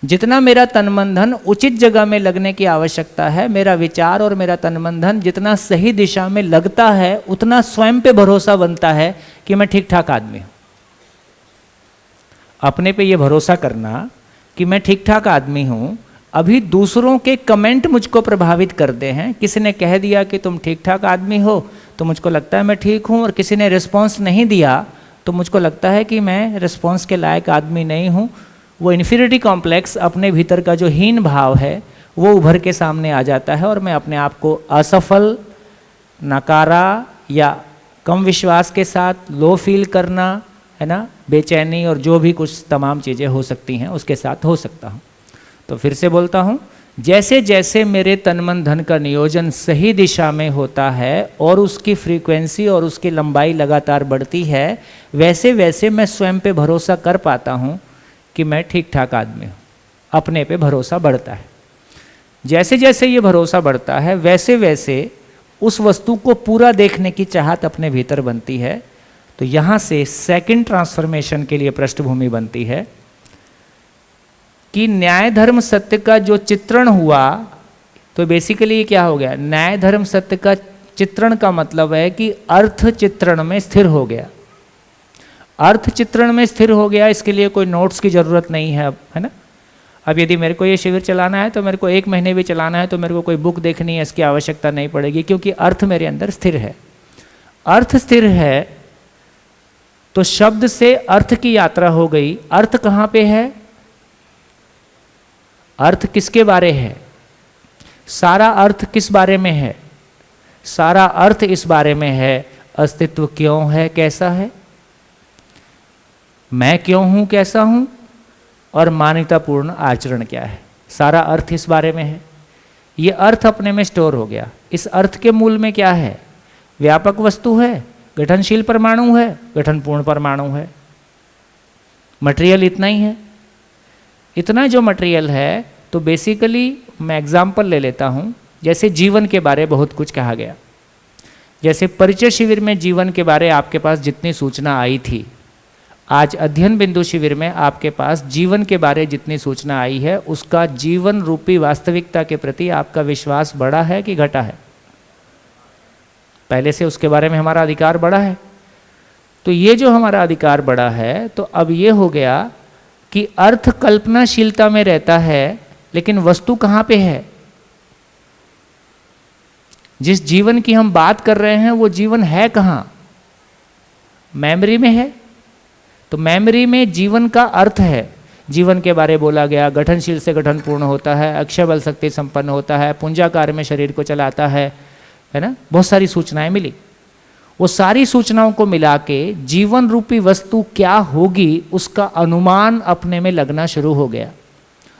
जितना मेरा तन मन धन उचित जगह में लगने की आवश्यकता है, मेरा विचार और मेरा तन मन धन जितना सही दिशा में लगता है, उतना स्वयं पे भरोसा बनता है कि मैं ठीक ठाक आदमी हूं। अपने पे ये भरोसा करना कि मैं ठीक ठाक आदमी हूं। अभी दूसरों के कमेंट मुझको प्रभावित करते हैं। किसी ने कह दिया कि तुम ठीक ठाक आदमी हो तो मुझको लगता है मैं ठीक हूं, और किसी ने रिस्पॉन्स नहीं दिया तो मुझको लगता है कि मैं रिस्पॉन्स के लायक आदमी नहीं हूं। वो इन्फीरियरिटी कॉम्प्लेक्स, अपने भीतर का जो हीन भाव है वो उभर के सामने आ जाता है और मैं अपने आप को असफल, नकारा या कम विश्वास के साथ लो फील करना, है ना, बेचैनी और जो भी कुछ तमाम चीज़ें हो सकती हैं उसके साथ हो सकता हूँ। तो फिर से बोलता हूँ, जैसे जैसे मेरे तन मन धन का नियोजन सही दिशा में होता है और उसकी फ्रीक्वेंसी और उसकी लंबाई लगातार बढ़ती है, वैसे वैसे मैं स्वयं पे भरोसा कर पाता हूँ कि मैं ठीक ठाक आदमी हूँ। अपने पे भरोसा बढ़ता है। जैसे जैसे ये भरोसा बढ़ता है वैसे वैसे उस वस्तु को पूरा देखने की चाहत अपने भीतर बनती है। तो यहाँ से सेकंड ट्रांसफॉर्मेशन के लिए पृष्ठभूमि बनती है कि न्याय धर्म सत्य का जो चित्रण हुआ, तो बेसिकली ये क्या हो गया, न्याय धर्म सत्य का चित्रण का मतलब है कि अर्थ चित्रण में स्थिर हो गया। अर्थ चित्रण में स्थिर हो गया, इसके लिए कोई नोट्स की जरूरत नहीं है अब, है ना। अब यदि मेरे को ये शिविर चलाना है तो मेरे को 1 महीने भी चलाना है तो मेरे को कोई बुक देखनी है, इसकी आवश्यकता नहीं पड़ेगी, क्योंकि अर्थ मेरे अंदर स्थिर है। अर्थ स्थिर है तो शब्द से अर्थ की यात्रा हो गई। अर्थ कहाँ पे है? अर्थ किसके बारे है? सारा अर्थ किस बारे में है? सारा अर्थ इस बारे में है, अस्तित्व क्यों है, कैसा है, मैं क्यों हूं, कैसा हूं, और मानवतापूर्ण आचरण क्या है। सारा अर्थ इस बारे में है। ये अर्थ अपने में स्टोर हो गया। इस अर्थ के मूल में क्या है? व्यापक वस्तु है, गठनशील परमाणु है, गठनपूर्ण परमाणु है। मटेरियल इतना ही है। इतना जो मटेरियल है, तो बेसिकली मैं एग्जाम्पल ले लेता हूँ। जैसे जीवन के बारे बहुत कुछ कहा गया, जैसे परिचय शिविर में जीवन के बारे आपके पास जितनी सूचना आई थी, आज अध्ययन बिंदु शिविर में आपके पास जीवन के बारे जितनी सूचना आई है, उसका जीवन रूपी वास्तविकता के प्रति आपका विश्वास बढ़ा है कि घटा है? पहले से उसके बारे में हमारा अधिकार बढ़ा है। तो ये जो हमारा अधिकार बढ़ा है, तो अब ये हो गया कि अर्थ कल्पनाशीलता में रहता है, लेकिन वस्तु कहाँ पे है? जिस जीवन की हम बात कर रहे हैं वो जीवन है कहाँ? मेमोरी में है। तो मेमोरी में जीवन का अर्थ है। जीवन के बारे बोला गया, गठनशील से गठनपूर्ण होता है, अक्षय बल शक्ति संपन्न होता है, पुंजाकार में शरीर को चलाता है ना। बहुत सारी सूचनाएं मिली। वो सारी सूचनाओं को मिला के जीवन रूपी वस्तु क्या होगी उसका अनुमान अपने में लगना शुरू हो गया।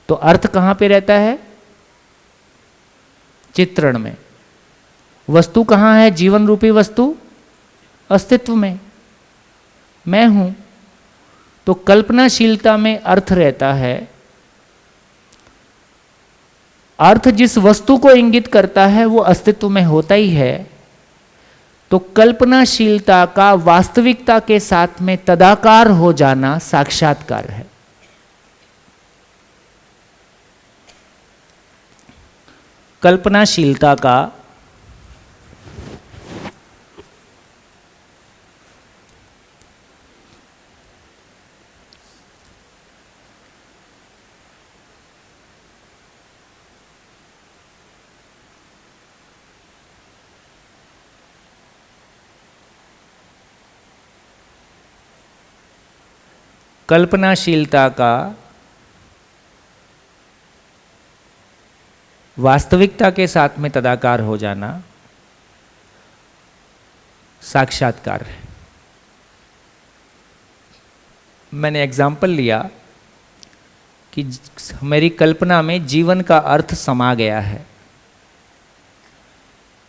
तो अर्थ कहाँ पे रहता है? चित्रण में। वस्तु कहाँ है? जीवन रूपी वस्तु अस्तित्व में, मैं हूं। तो कल्पनाशीलता में अर्थ रहता है। अर्थ जिस वस्तु को इंगित करता है वो अस्तित्व में होता ही है। तो कल्पनाशीलता का वास्तविकता के साथ में तदाकार हो जाना साक्षात्कार है। कल्पनाशीलता का कल्पनाशीलता का वास्तविकता के साथ में तदाकार हो जाना साक्षात्कार है। मैंने एग्जाम्पल लिया कि मेरी कल्पना में जीवन का अर्थ समा गया है,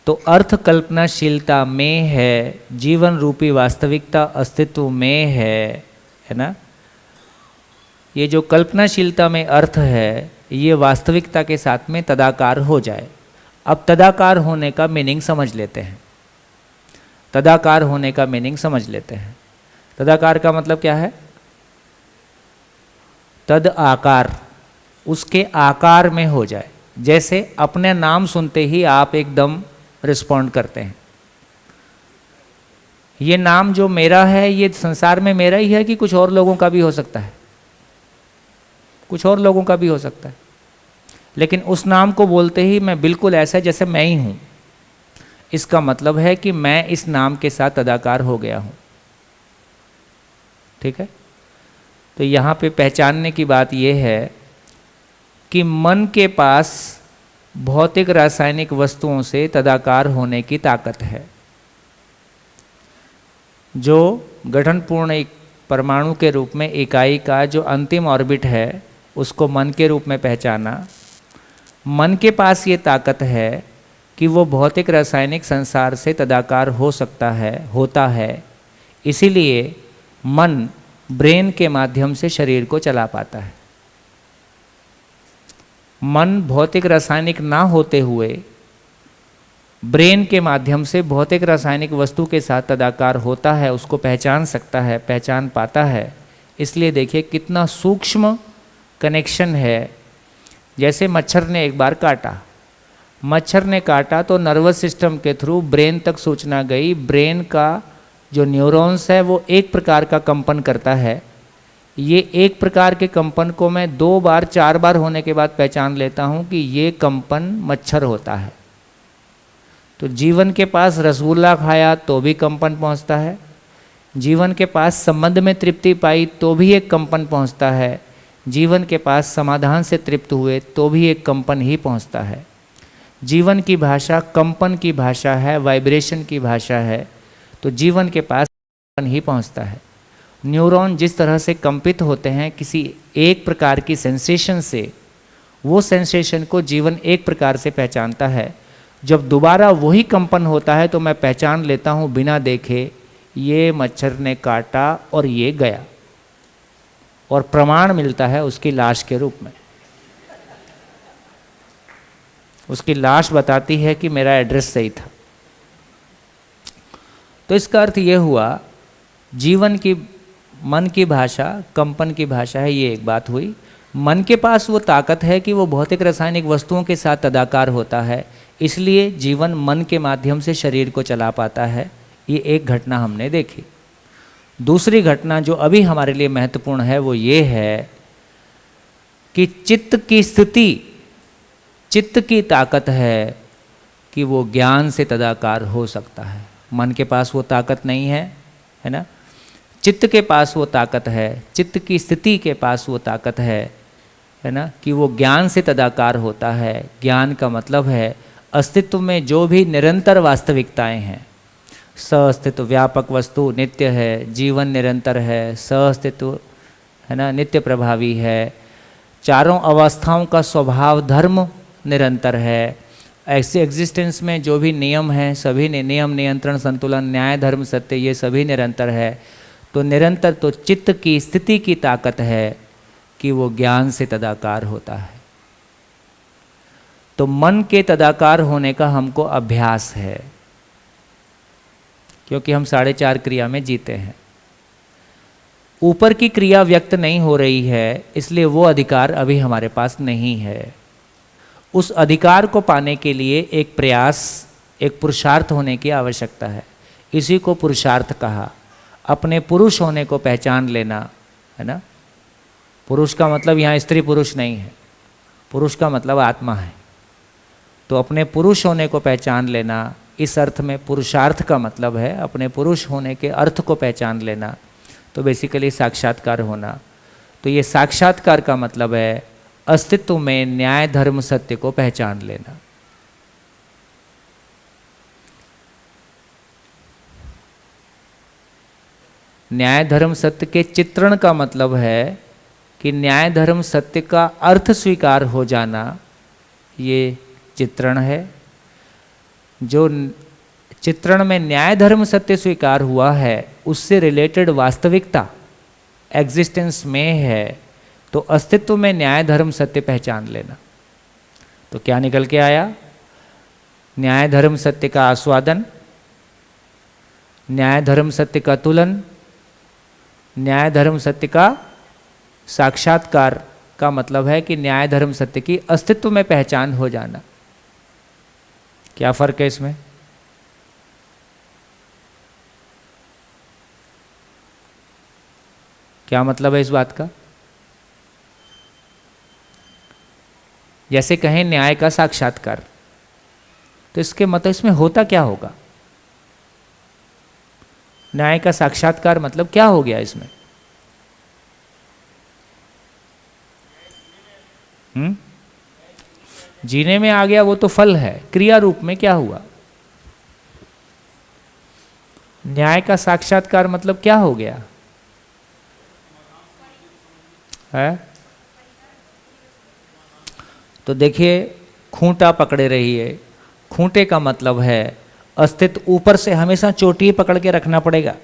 तो अर्थ कल्पनाशीलता में है, जीवन रूपी वास्तविकता अस्तित्व में है ना। ये जो कल्पनाशीलता में अर्थ है ये वास्तविकता के साथ में तदाकार हो जाए। अब तदाकार होने का मीनिंग समझ लेते हैं। तदाकार होने का मीनिंग समझ लेते हैं। तदाकार का मतलब क्या है? तद आकार, उसके आकार में हो जाए। जैसे अपने नाम सुनते ही आप एकदम रिस्पॉन्ड करते हैं। ये नाम जो मेरा है ये संसार में मेरा ही है कि कुछ और लोगों का भी हो सकता है? कुछ और लोगों का भी हो सकता है, लेकिन उस नाम को बोलते ही मैं बिल्कुल ऐसा जैसे मैं ही हूं। इसका मतलब है कि मैं इस नाम के साथ तदाकार हो गया हूं। ठीक है, तो यहाँ पे पहचानने की बात यह है कि मन के पास भौतिक रासायनिक वस्तुओं से तदाकार होने की ताकत है। जो गठनपूर्ण एक परमाणु के रूप में इकाई का जो अंतिम ऑर्बिट है उसको मन के रूप में पहचाना। मन के पास ये ताकत है कि वो भौतिक रासायनिक संसार से तदाकार हो सकता है, होता है। इसीलिए मन ब्रेन के माध्यम से शरीर को चला पाता है। मन भौतिक रासायनिक ना होते हुए ब्रेन के माध्यम से भौतिक रासायनिक वस्तु के साथ तदाकार होता है, उसको पहचान सकता है, पहचान पाता है। इसलिए देखिए कितना सूक्ष्म कनेक्शन है। जैसे मच्छर ने एक बार काटा, मच्छर ने काटा तो नर्वस सिस्टम के थ्रू ब्रेन तक सूचना गई। ब्रेन का जो न्यूरॉन्स है वो एक प्रकार का कंपन करता है। ये एक प्रकार के कंपन को मैं 2 बार 4 बार होने के बाद पहचान लेता हूँ कि ये कंपन मच्छर होता है। तो जीवन के पास रसगुल्ला खाया तो भी कंपन पहुँचता है, जीवन के पास संबंध में तृप्ति पाई तो भी एक कंपन पहुँचता है, जीवन के पास समाधान से तृप्त हुए तो भी एक कंपन ही पहुँचता है। जीवन की भाषा कंपन की भाषा है, वाइब्रेशन की भाषा है, तो जीवन के पास कंपन ही पहुँचता है। न्यूरॉन जिस तरह से कंपित होते हैं किसी एक प्रकार की सेंसेशन से, वो सेंसेशन को जीवन एक प्रकार से पहचानता है। जब दोबारा वही कंपन होता है तो मैं पहचान लेता हूँ बिना देखे, ये मच्छर ने काटा और ये गया, और प्रमाण मिलता है उसकी लाश के रूप में। उसकी लाश बताती है कि मेरा एड्रेस सही था। तो इसका अर्थ ये हुआ जीवन की मन की भाषा कंपन की भाषा है, ये एक बात हुई। मन के पास वो ताकत है कि वो भौतिक रासायनिक वस्तुओं के साथ तदाकार होता है, इसलिए जीवन मन के माध्यम से शरीर को चला पाता है। ये एक घटना हमने देखी। दूसरी घटना जो अभी हमारे लिए महत्वपूर्ण है वो ये है कि चित्त की स्थिति, चित्त की ताकत है कि वो ज्ञान से तदाकार हो सकता है। मन के पास वो ताकत नहीं है, है ना। चित्त के पास वो ताकत है, चित्त की स्थिति के पास वो ताकत है ना, कि वो ज्ञान से तदाकार होता है। ज्ञान का मतलब है अस्तित्व में जो भी निरंतर वास्तविकताएं हैं। सअस्तित्व व्यापक वस्तु नित्य है, जीवन निरंतर है, सअस्तित्व है ना नित्य प्रभावी है, चारों अवस्थाओं का स्वभाव धर्म निरंतर है। ऐसे एग्जिस्टेंस में जो भी नियम हैं सभी नियम नियंत्रण संतुलन न्याय धर्म सत्य ये सभी निरंतर है। तो निरंतर तो चित्त की स्थिति की ताकत है कि वो ज्ञान से तदाकार होता है। तो मन के तदाकार होने का हमको अभ्यास है, क्योंकि हम 4.5 क्रिया में जीते हैं। ऊपर की क्रिया व्यक्त नहीं हो रही है, इसलिए वो अधिकार अभी हमारे पास नहीं है। उस अधिकार को पाने के लिए एक प्रयास, एक पुरुषार्थ होने की आवश्यकता है। इसी को पुरुषार्थ कहा। अपने पुरुष होने को पहचान लेना, है ना। पुरुष का मतलब यहाँ स्त्री पुरुष नहीं है, पुरुष का मतलब आत्मा है। तो अपने पुरुष होने को पहचान लेना, इस अर्थ में पुरुषार्थ का मतलब है अपने पुरुष होने के अर्थ को पहचान लेना। तो बेसिकली साक्षात्कार होना। तो ये साक्षात्कार का मतलब है अस्तित्व में न्याय धर्म सत्य को पहचान लेना। न्याय धर्म सत्य के चित्रण का मतलब है कि न्याय धर्म सत्य का अर्थ स्वीकार हो जाना, ये चित्रण है। जो चित्रण में न्याय धर्म सत्य स्वीकार हुआ है उससे रिलेटेड वास्तविकता एग्जिस्टेंस में है, तो अस्तित्व में न्याय धर्म सत्य पहचान लेना। तो क्या निकल के आया? न्याय धर्म सत्य का आस्वादन, न्याय धर्म सत्य का तुलन, न्याय धर्म सत्य का साक्षात्कार का मतलब है कि न्याय धर्म सत्य की अस्तित्व में पहचान हो जाना। क्या फर्क है इसमें? क्या मतलब है इस बात का? जैसे कहें न्याय का साक्षात्कार, तो इसके मतलब इसमें होता क्या होगा? न्याय का साक्षात्कार मतलब क्या हो गया इसमें? जीने में आ गया, वो तो फल है। क्रिया रूप में क्या हुआ? न्याय का साक्षात्कार मतलब क्या हो गया है? तो देखिए, खूंटा पकड़े रहिए। खूंटे का मतलब है अस्तित्व। ऊपर से हमेशा चोटी पकड़ के रखना पड़ेगा,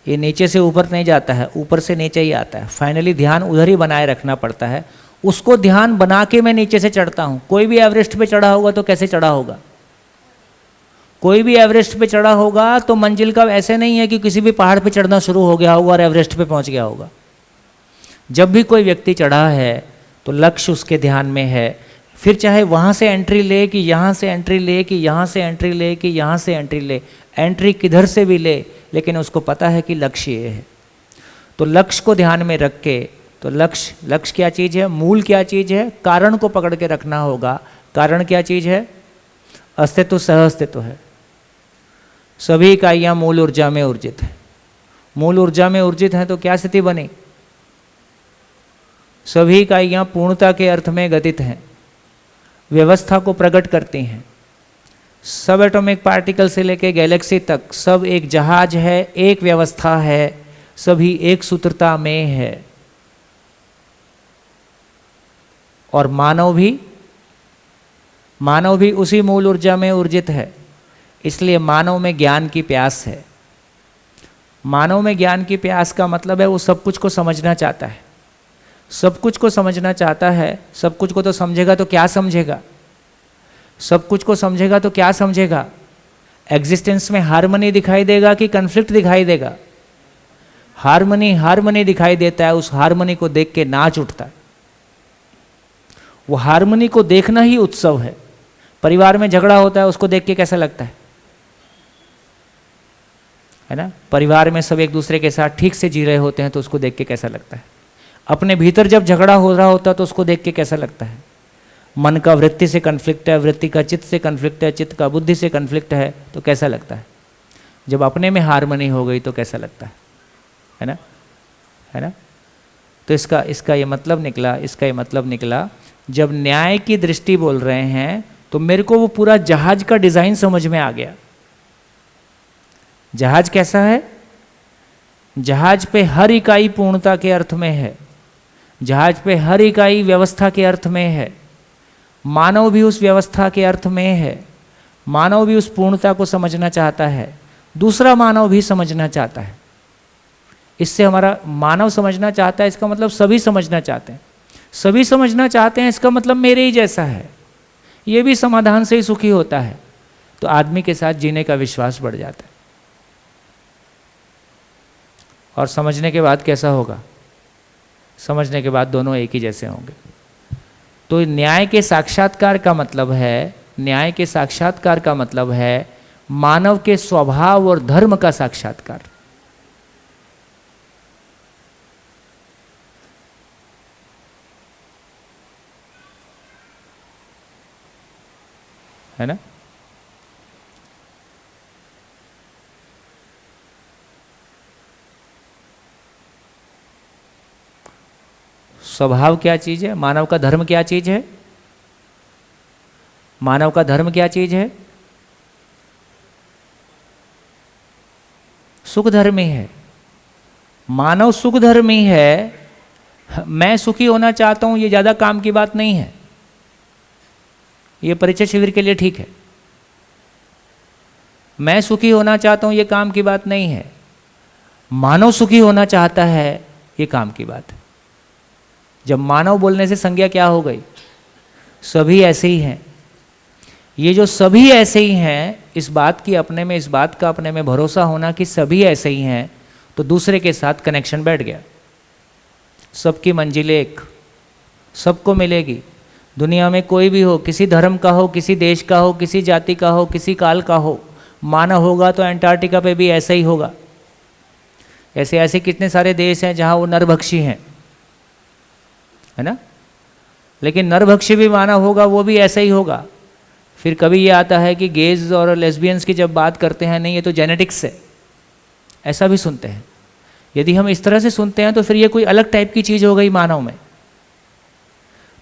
ये नीचे से ऊपर नहीं जाता है, ऊपर से नीचे ही आता है। फाइनली ध्यान उधर ही बनाए रखना पड़ता है। उसको ध्यान बना के मैं नीचे से चढ़ता हूँ। कोई भी एवरेस्ट पे चढ़ा होगा तो कैसे चढ़ा होगा? कोई भी एवरेस्ट पे चढ़ा होगा तो मंजिल का ऐसे नहीं है कि किसी भी पहाड़ पे चढ़ना शुरू हो गया होगा और एवरेस्ट पे पहुंच गया होगा। जब भी कोई व्यक्ति चढ़ा है तो लक्ष्य उसके ध्यान में है। फिर चाहे वहाँ से एंट्री ले कि यहाँ से एंट्री ले कि यहाँ से एंट्री ले कि यहाँ से एंट्री ले, एंट्री किधर से भी ले, लेकिन उसको पता है कि लक्ष्य ये है। तो लक्ष्य को ध्यान में रख के, तो लक्ष्य क्या चीज़ है? मूल क्या चीज़ है? कारण को पकड़ के रखना होगा। कारण क्या चीज़ है? अस्तित्व, सह अस्तित्व है। सभी इकाइयाँ मूल ऊर्जा में ऊर्जित है। मूल ऊर्जा में ऊर्जित हैं तो क्या स्थिति बनी? सभी इकाइयाँ पूर्णता के अर्थ में गतित हैं, व्यवस्था को प्रकट करती हैं। सब एटॉमिक पार्टिकल से लेकर गैलेक्सी तक सब एक जहाज है, एक व्यवस्था है, सभी एक सूत्रता में है। और मानव भी उसी मूल ऊर्जा में ऊर्जित है। इसलिए मानव में ज्ञान की प्यास है। मानव में ज्ञान की प्यास का मतलब है वो सब कुछ को समझना चाहता है। सब कुछ को समझना चाहता है। सब कुछ को तो समझेगा तो क्या समझेगा? सब कुछ को समझेगा तो क्या समझेगा? एग्जिस्टेंस में हार्मनी दिखाई देगा कि कन्फ्लिक्ट दिखाई देगा? हार्मनी दिखाई देता है। उस हार्मनी को देख के नाच उठता है। वो हार्मनी को देखना ही उत्सव है। परिवार में झगड़ा होता है, उसको देख के कैसा लगता है ना? परिवार में सब एक दूसरे के साथ ठीक से जी रहे होते हैं तो उसको देख के कैसा लगता है? अपने भीतर जब झगड़ा हो रहा होता है तो उसको देख के कैसा लगता है? मन का वृत्ति से कन्फ्लिक्ट है, वृत्ति का चित्त से कन्फ्लिक्ट है, चित्त का बुद्धि से कन्फ्लिक्ट है तो कैसा लगता है? जब अपने में हार्मनी हो गई तो कैसा लगता है ना? है ना? तो इसका ये मतलब निकला, जब न्याय की दृष्टि बोल रहे हैं तो मेरे को वो पूरा जहाज का डिजाइन समझ में आ गया। जहाज कैसा है? जहाज पे हर इकाई पूर्णता के अर्थ में है। जहाज पे हर इकाई व्यवस्था के अर्थ में है। मानव भी उस व्यवस्था के अर्थ में है। मानव भी उस पूर्णता को समझना चाहता है। दूसरा मानव भी समझना चाहता है। इससे हमारा मानव समझना चाहता है, इसका मतलब सभी समझना चाहते हैं। सभी समझना चाहते हैं, इसका मतलब मेरे ही जैसा है। ये भी समाधान से ही सुखी होता है। तो आदमी के साथ जीने का विश्वास बढ़ जाता है। और समझने के बाद कैसा होगा? समझने के बाद दोनों एक ही जैसे होंगे। तो न्याय के साक्षात्कार का मतलब है मानव के स्वभाव और धर्म का साक्षात्कार। है ना? स्वभाव क्या चीज है? मानव का धर्म क्या चीज है? मानव का धर्म क्या चीज है? सुख धर्मी है। मानव सुख धर्मी है। मैं सुखी होना चाहता हूं, ये ज्यादा काम की बात नहीं है। ये परिचय शिविर के लिए ठीक है। मैं सुखी होना चाहता हूं, ये काम की बात नहीं है। मानव सुखी होना चाहता है, ये काम की बात है। जब मानव बोलने से संज्ञा क्या हो गई? सभी ऐसे ही हैं। ये जो सभी ऐसे ही हैं, इस बात की अपने में, इस बात का अपने में भरोसा होना कि सभी ऐसे ही हैं, तो दूसरे के साथ कनेक्शन बैठ गया। सबकी मंजिल एक, सबको मिलेगी। दुनिया में कोई भी हो, किसी धर्म का हो, किसी देश का हो, किसी जाति का हो, किसी काल का हो, मानव होगा तो अंटार्कटिका पे भी ऐसा ही होगा। ऐसे ऐसे कितने सारे देश हैं जहां वो नरभक्षी हैं, है ना? लेकिन नरभक्षी भी मानव होगा, वो भी ऐसा ही होगा। फिर कभी ये आता है कि गेज और लेस्बियंस की जब बात करते हैं, नहीं ये तो जेनेटिक्स है, ऐसा भी सुनते हैं। यदि हम इस तरह से सुनते हैं तो फिर ये कोई अलग टाइप की चीज़ हो गई मानव में।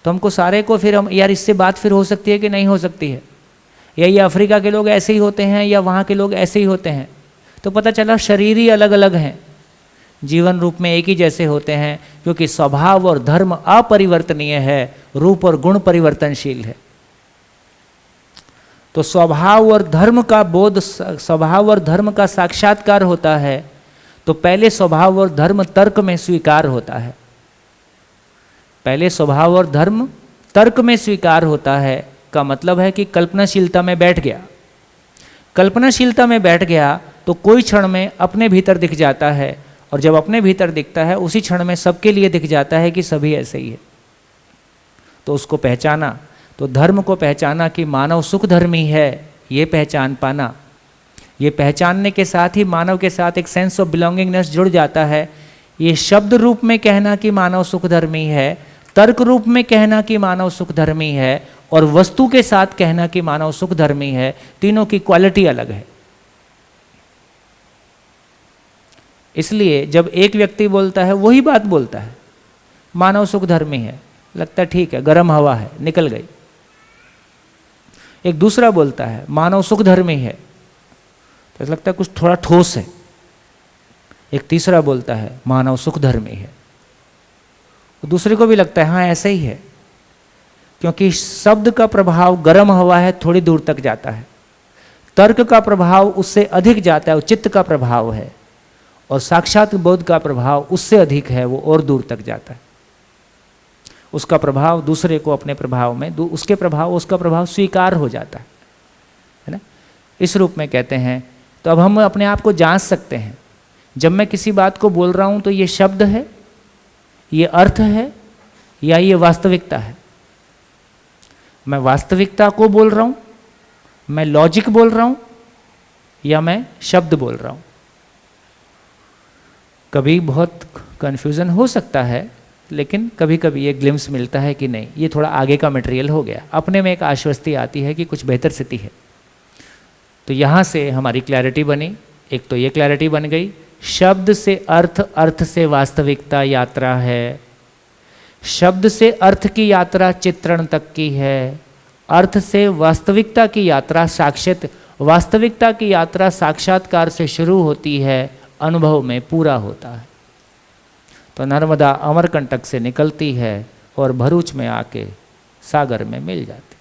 तो हमको सारे को फिर हम यार इससे बात फिर हो सकती है कि नहीं हो सकती है, या ये अफ्रीका के लोग ऐसे ही होते हैं या वहाँ के लोग ऐसे ही होते हैं। तो पता चला शरीर ही अलग अलग हैं, जीवन रूप में एक ही जैसे होते हैं, क्योंकि स्वभाव और धर्म अपरिवर्तनीय है, रूप और गुण परिवर्तनशील है। तो स्वभाव और धर्म का बोध, स्वभाव और धर्म का साक्षात्कार होता है तो पहले स्वभाव और धर्म तर्क में स्वीकार होता है। पहले स्वभाव और धर्म तर्क में स्वीकार होता है का मतलब है कि कल्पनाशीलता में बैठ गया। कल्पनाशीलता में बैठ गया तो कोई क्षण में अपने भीतर दिख जाता है, और जब अपने भीतर दिखता है उसी क्षण में सबके लिए दिख जाता है कि सभी ऐसे ही है। तो उसको पहचाना, तो धर्म को पहचाना कि मानव सुख धर्मी है, ये पहचान पाना। ये पहचानने के साथ ही मानव के साथ एक सेंस ऑफ बिलोंगिंगनेस जुड़ जाता है। ये शब्द रूप में कहना कि मानव सुख धर्मी है, तर्क रूप में कहना कि मानव सुख धर्मी है, और वस्तु के साथ कहना कि मानव सुख धर्मी है, तीनों की क्वालिटी अलग है। इसलिए जब एक व्यक्ति बोलता है वही बात बोलता है, मानव सुख धर्मी है, लगता है ठीक है, गर्म हवा है, निकल गई। एक दूसरा बोलता है मानव सुख धर्मी है, तो लगता है कुछ थोड़ा ठोस है। एक तीसरा बोलता है मानव सुख धर्मी है, तो दूसरे को भी लगता है हाँ ऐसा ही है, क्योंकि शब्द का प्रभाव गर्म हवा है, थोड़ी दूर तक जाता है। तर्क का प्रभाव उससे अधिक जाता है, वो चित्त का प्रभाव है, और साक्षात बोध का प्रभाव उससे अधिक है, वो और दूर तक जाता है। उसका प्रभाव दूसरे को अपने प्रभाव में, उसके प्रभाव, उसका प्रभाव स्वीकार हो जाता है ना? इस रूप में कहते हैं। तो अब हम अपने आप को जांच सकते हैं, जब मैं किसी बात को बोल रहा हूं तो ये शब्द है, ये अर्थ है, या ये वास्तविकता है। मैं वास्तविकता को बोल रहा हूं, मैं लॉजिक बोल रहा हूं, या मैं शब्द बोल रहा हूं। कभी बहुत कन्फ्यूजन हो सकता है, लेकिन कभी कभी ये ग्लिम्स मिलता है कि नहीं, ये थोड़ा आगे का मटेरियल हो गया, अपने में एक आश्वस्ति आती है कि कुछ बेहतर स्थिति है। तो यहाँ से हमारी क्लैरिटी बनी। एक तो ये क्लैरिटी बन गई, शब्द से अर्थ, अर्थ से वास्तविकता यात्रा है। शब्द से अर्थ की यात्रा चित्रण तक की है, अर्थ से वास्तविकता की यात्रा साक्षात, वास्तविकता की यात्रा साक्षात्कार से शुरू होती है, अनुभव में पूरा होता है। तो नर्मदा अमरकंटक से निकलती है और भरूच में आके सागर में मिल जाती।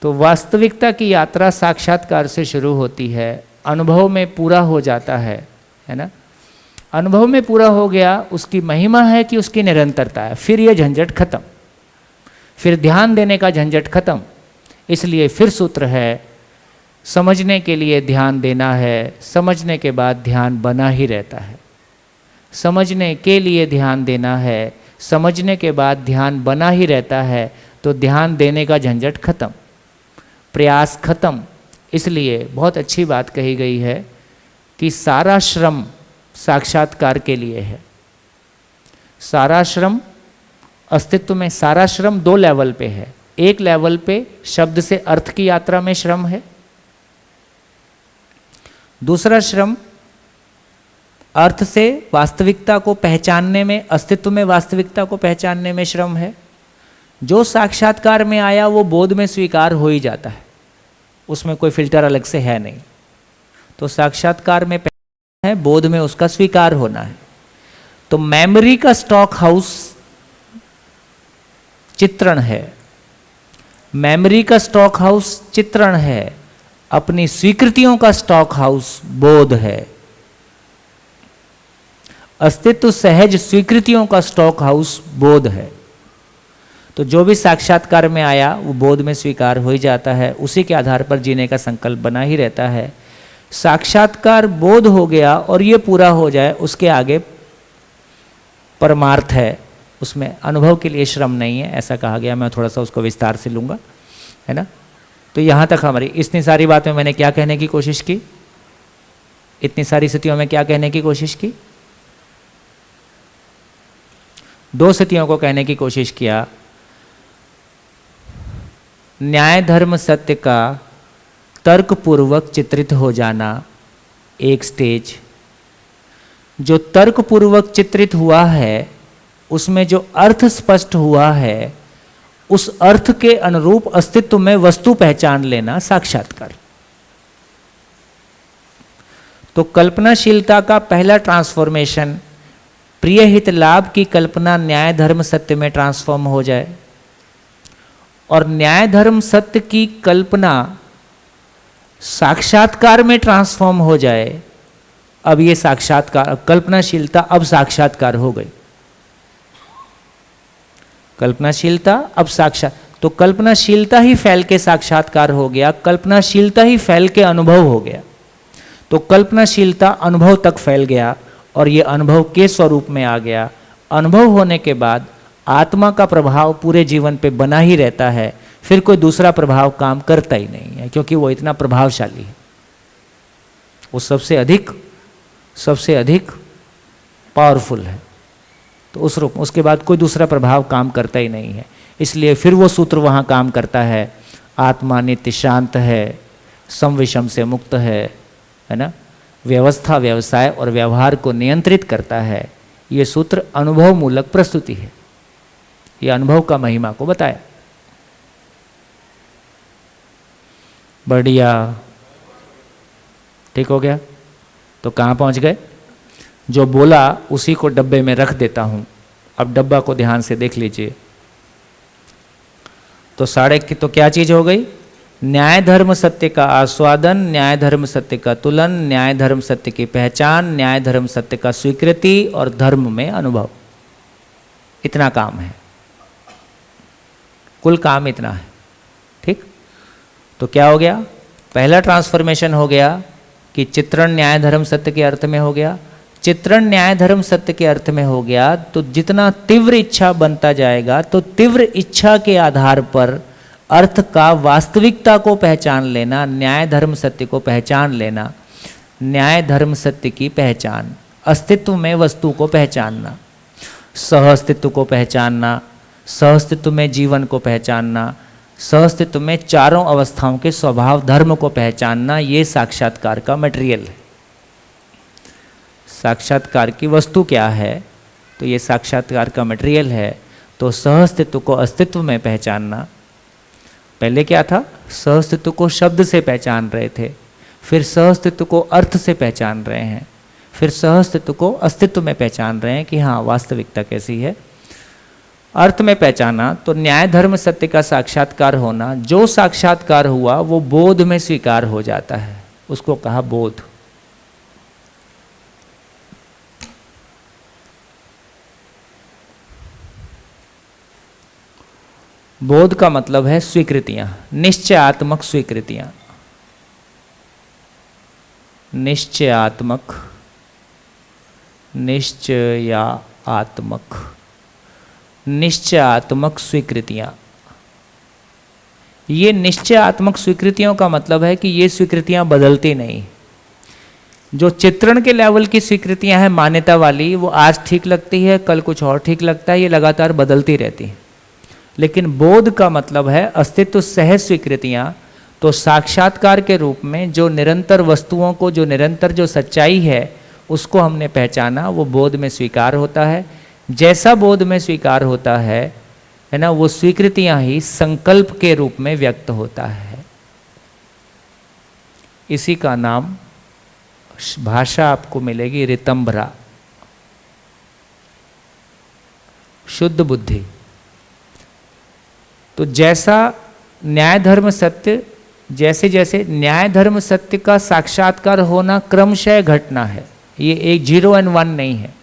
तो वास्तविकता की यात्रा साक्षात्कार से शुरू होती है, अनुभव में पूरा हो जाता है ना? अनुभव में पूरा हो गया, उसकी महिमा है कि उसकी निरंतरता है। फिर ये झंझट खत्म, फिर ध्यान देने का झंझट खत्म। इसलिए फिर सूत्र है, समझने के लिए ध्यान देना है, समझने के बाद ध्यान बना ही रहता है। समझने के लिए ध्यान देना है, समझने के बाद ध्यान बना ही रहता है। तो ध्यान देने का झंझट खत्म, प्रयास खत्म। इसलिए बहुत अच्छी बात कही गई है कि सारा श्रम साक्षात्कार के लिए है। सारा श्रम अस्तित्व में, सारा श्रम दो लेवल पे है। एक लेवल पे शब्द से अर्थ की यात्रा में श्रम है, दूसरा श्रम अर्थ से वास्तविकता को पहचानने में, अस्तित्व में वास्तविकता को पहचानने में श्रम है। जो साक्षात्कार में आया वो बोध में स्वीकार हो ही जाता है, उसमें कोई फिल्टर अलग से है नहीं। तो साक्षात्कार में है, बोध में उसका स्वीकार होना है। तो मेमोरी का स्टॉक हाउस चित्रण है, मेमोरी का स्टॉक हाउस चित्रण है, अपनी स्वीकृतियों का स्टॉक हाउस बोध है। अस्तित्व सहज स्वीकृतियों का स्टॉक हाउस बोध है। तो जो भी साक्षात्कार में आया वो बोध में स्वीकार हो ही जाता है, उसी के आधार पर जीने का संकल्प बना ही रहता है। साक्षात्कार बोध हो गया और ये पूरा हो जाए, उसके आगे परमार्थ है, उसमें अनुभव के लिए श्रम नहीं है, ऐसा कहा गया। मैं थोड़ा सा उसको विस्तार से लूँगा, है ना। तो यहाँ तक हमारी इतनी सारी बात में मैंने क्या कहने की कोशिश की, इतनी सारी स्थितियों में क्या कहने की कोशिश की, दो स्थितियों को कहने की कोशिश किया। न्याय धर्म सत्य का तर्कपूर्वक चित्रित हो जाना एक स्टेज, जो तर्कपूर्वक चित्रित हुआ है उसमें जो अर्थ स्पष्ट हुआ है, उस अर्थ के अनुरूप अस्तित्व में वस्तु पहचान लेना साक्षात्कार। तो कल्पनाशीलता का पहला ट्रांसफॉर्मेशन, प्रिय हित लाभ की कल्पना न्याय धर्म सत्य में ट्रांसफॉर्म हो जाए, और न्याय धर्म सत्य की कल्पना साक्षात्कार में ट्रांसफॉर्म हो जाए। अब ये साक्षात्कार, कल्पनाशीलता अब साक्षात्कार हो गई। कल्पनाशीलता अब साक्षात, तो कल्पनाशीलता ही फैल के साक्षात्कार हो गया, कल्पनाशीलता ही फैल के अनुभव हो गया। तो कल्पनाशीलता अनुभव तक फैल गया और ये अनुभव के स्वरूप में आ गया। अनुभव होने के बाद आत्मा का प्रभाव पूरे जीवन पे बना ही रहता है, फिर कोई दूसरा प्रभाव काम करता ही नहीं है, क्योंकि वो इतना प्रभावशाली है, वो सबसे अधिक पावरफुल है। तो उस रूप उसके बाद कोई दूसरा प्रभाव काम करता ही नहीं है। इसलिए फिर वो सूत्र वहाँ काम करता है, आत्मा नित्य शांत है, संविषम से मुक्त है ना, व्यवस्था व्यवसाय और व्यवहार को नियंत्रित करता है। ये सूत्र अनुभव मूलक प्रस्तुति है, ये अनुभव का महिमा को बताया। बढ़िया, ठीक हो गया। तो कहाँ पहुँच गए? जो बोला उसी को डब्बे में रख देता हूँ। अब डब्बा को ध्यान से देख लीजिए। तो साढ़े की तो क्या चीज़ हो गई? न्याय धर्म सत्य का आस्वादन, न्याय धर्म सत्य का तुलन, न्याय धर्म सत्य की पहचान, न्याय धर्म सत्य का स्वीकृति और धर्म में अनुभव। इतना काम है, कुल काम इतना है। ठीक, तो क्या हो गया? पहला ट्रांसफॉर्मेशन हो गया कि चित्रण न्याय धर्म सत्य के अर्थ में हो गया। चित्रण न्याय धर्म सत्य के अर्थ में हो गया तो जितना तीव्र इच्छा बनता जाएगा, तो तीव्र इच्छा के आधार पर अर्थ का वास्तविकता को पहचान लेना, न्याय धर्म सत्य को पहचान लेना, न्याय धर्म सत्य की पहचान, अस्तित्व में वस्तु को पहचानना, सह अस्तित्व को पहचानना, सह अस्तित्व में जीवन को पहचानना, सह अस्तित्व में चारों अवस्थाओं के स्वभाव धर्म को पहचानना, ये साक्षात्कार का मटेरियल है। साक्षात्कार की वस्तु क्या है? तो ये साक्षात्कार का मटेरियल है। तो सह अस्तित्व को अस्तित्व में पहचानना। पहले क्या था? सह अस्तित्व को शब्द से पहचान रहे थे, फिर सह अस्तित्व को अर्थ से पहचान रहे हैं, फिर सह अस्तित्व को अस्तित्व में पहचान रहे हैं कि हाँ वास्तविकता कैसी है। अर्थ में पहचाना तो न्याय धर्म सत्य का साक्षात्कार होना, जो साक्षात्कार हुआ वो बोध में स्वीकार हो जाता है, उसको कहा बोध। बोध का मतलब है स्वीकृतियां, निश्चयात्मक स्वीकृतियां, निश्चयात्मक, निश्चयात्मक स्वीकृतियां। ये निश्चयात्मक स्वीकृतियों का मतलब है कि ये स्वीकृतियां बदलती नहीं। जो चित्रण के लेवल की स्वीकृतियां हैं मान्यता वाली, वो आज ठीक लगती है, कल कुछ और ठीक लगता है, ये लगातार बदलती रहती है। लेकिन बोध का मतलब है अस्तित्व सहज स्वीकृतियां, तो साक्षात्कार के रूप में जो निरंतर वस्तुओं को, जो निरंतर जो सच्चाई है उसको हमने पहचाना, वो बोध में स्वीकार होता है। जैसा बोध में स्वीकार होता है ना, वो स्वीकृतियां ही संकल्प के रूप में व्यक्त होता है। इसी का नाम भाषा आपको मिलेगी ऋतंभरा, शुद्ध बुद्धि। तो जैसा न्याय धर्म सत्य, जैसे जैसे न्याय धर्म सत्य का साक्षात्कार होना क्रमशः घटना है, ये एक 0 और 1 नहीं है।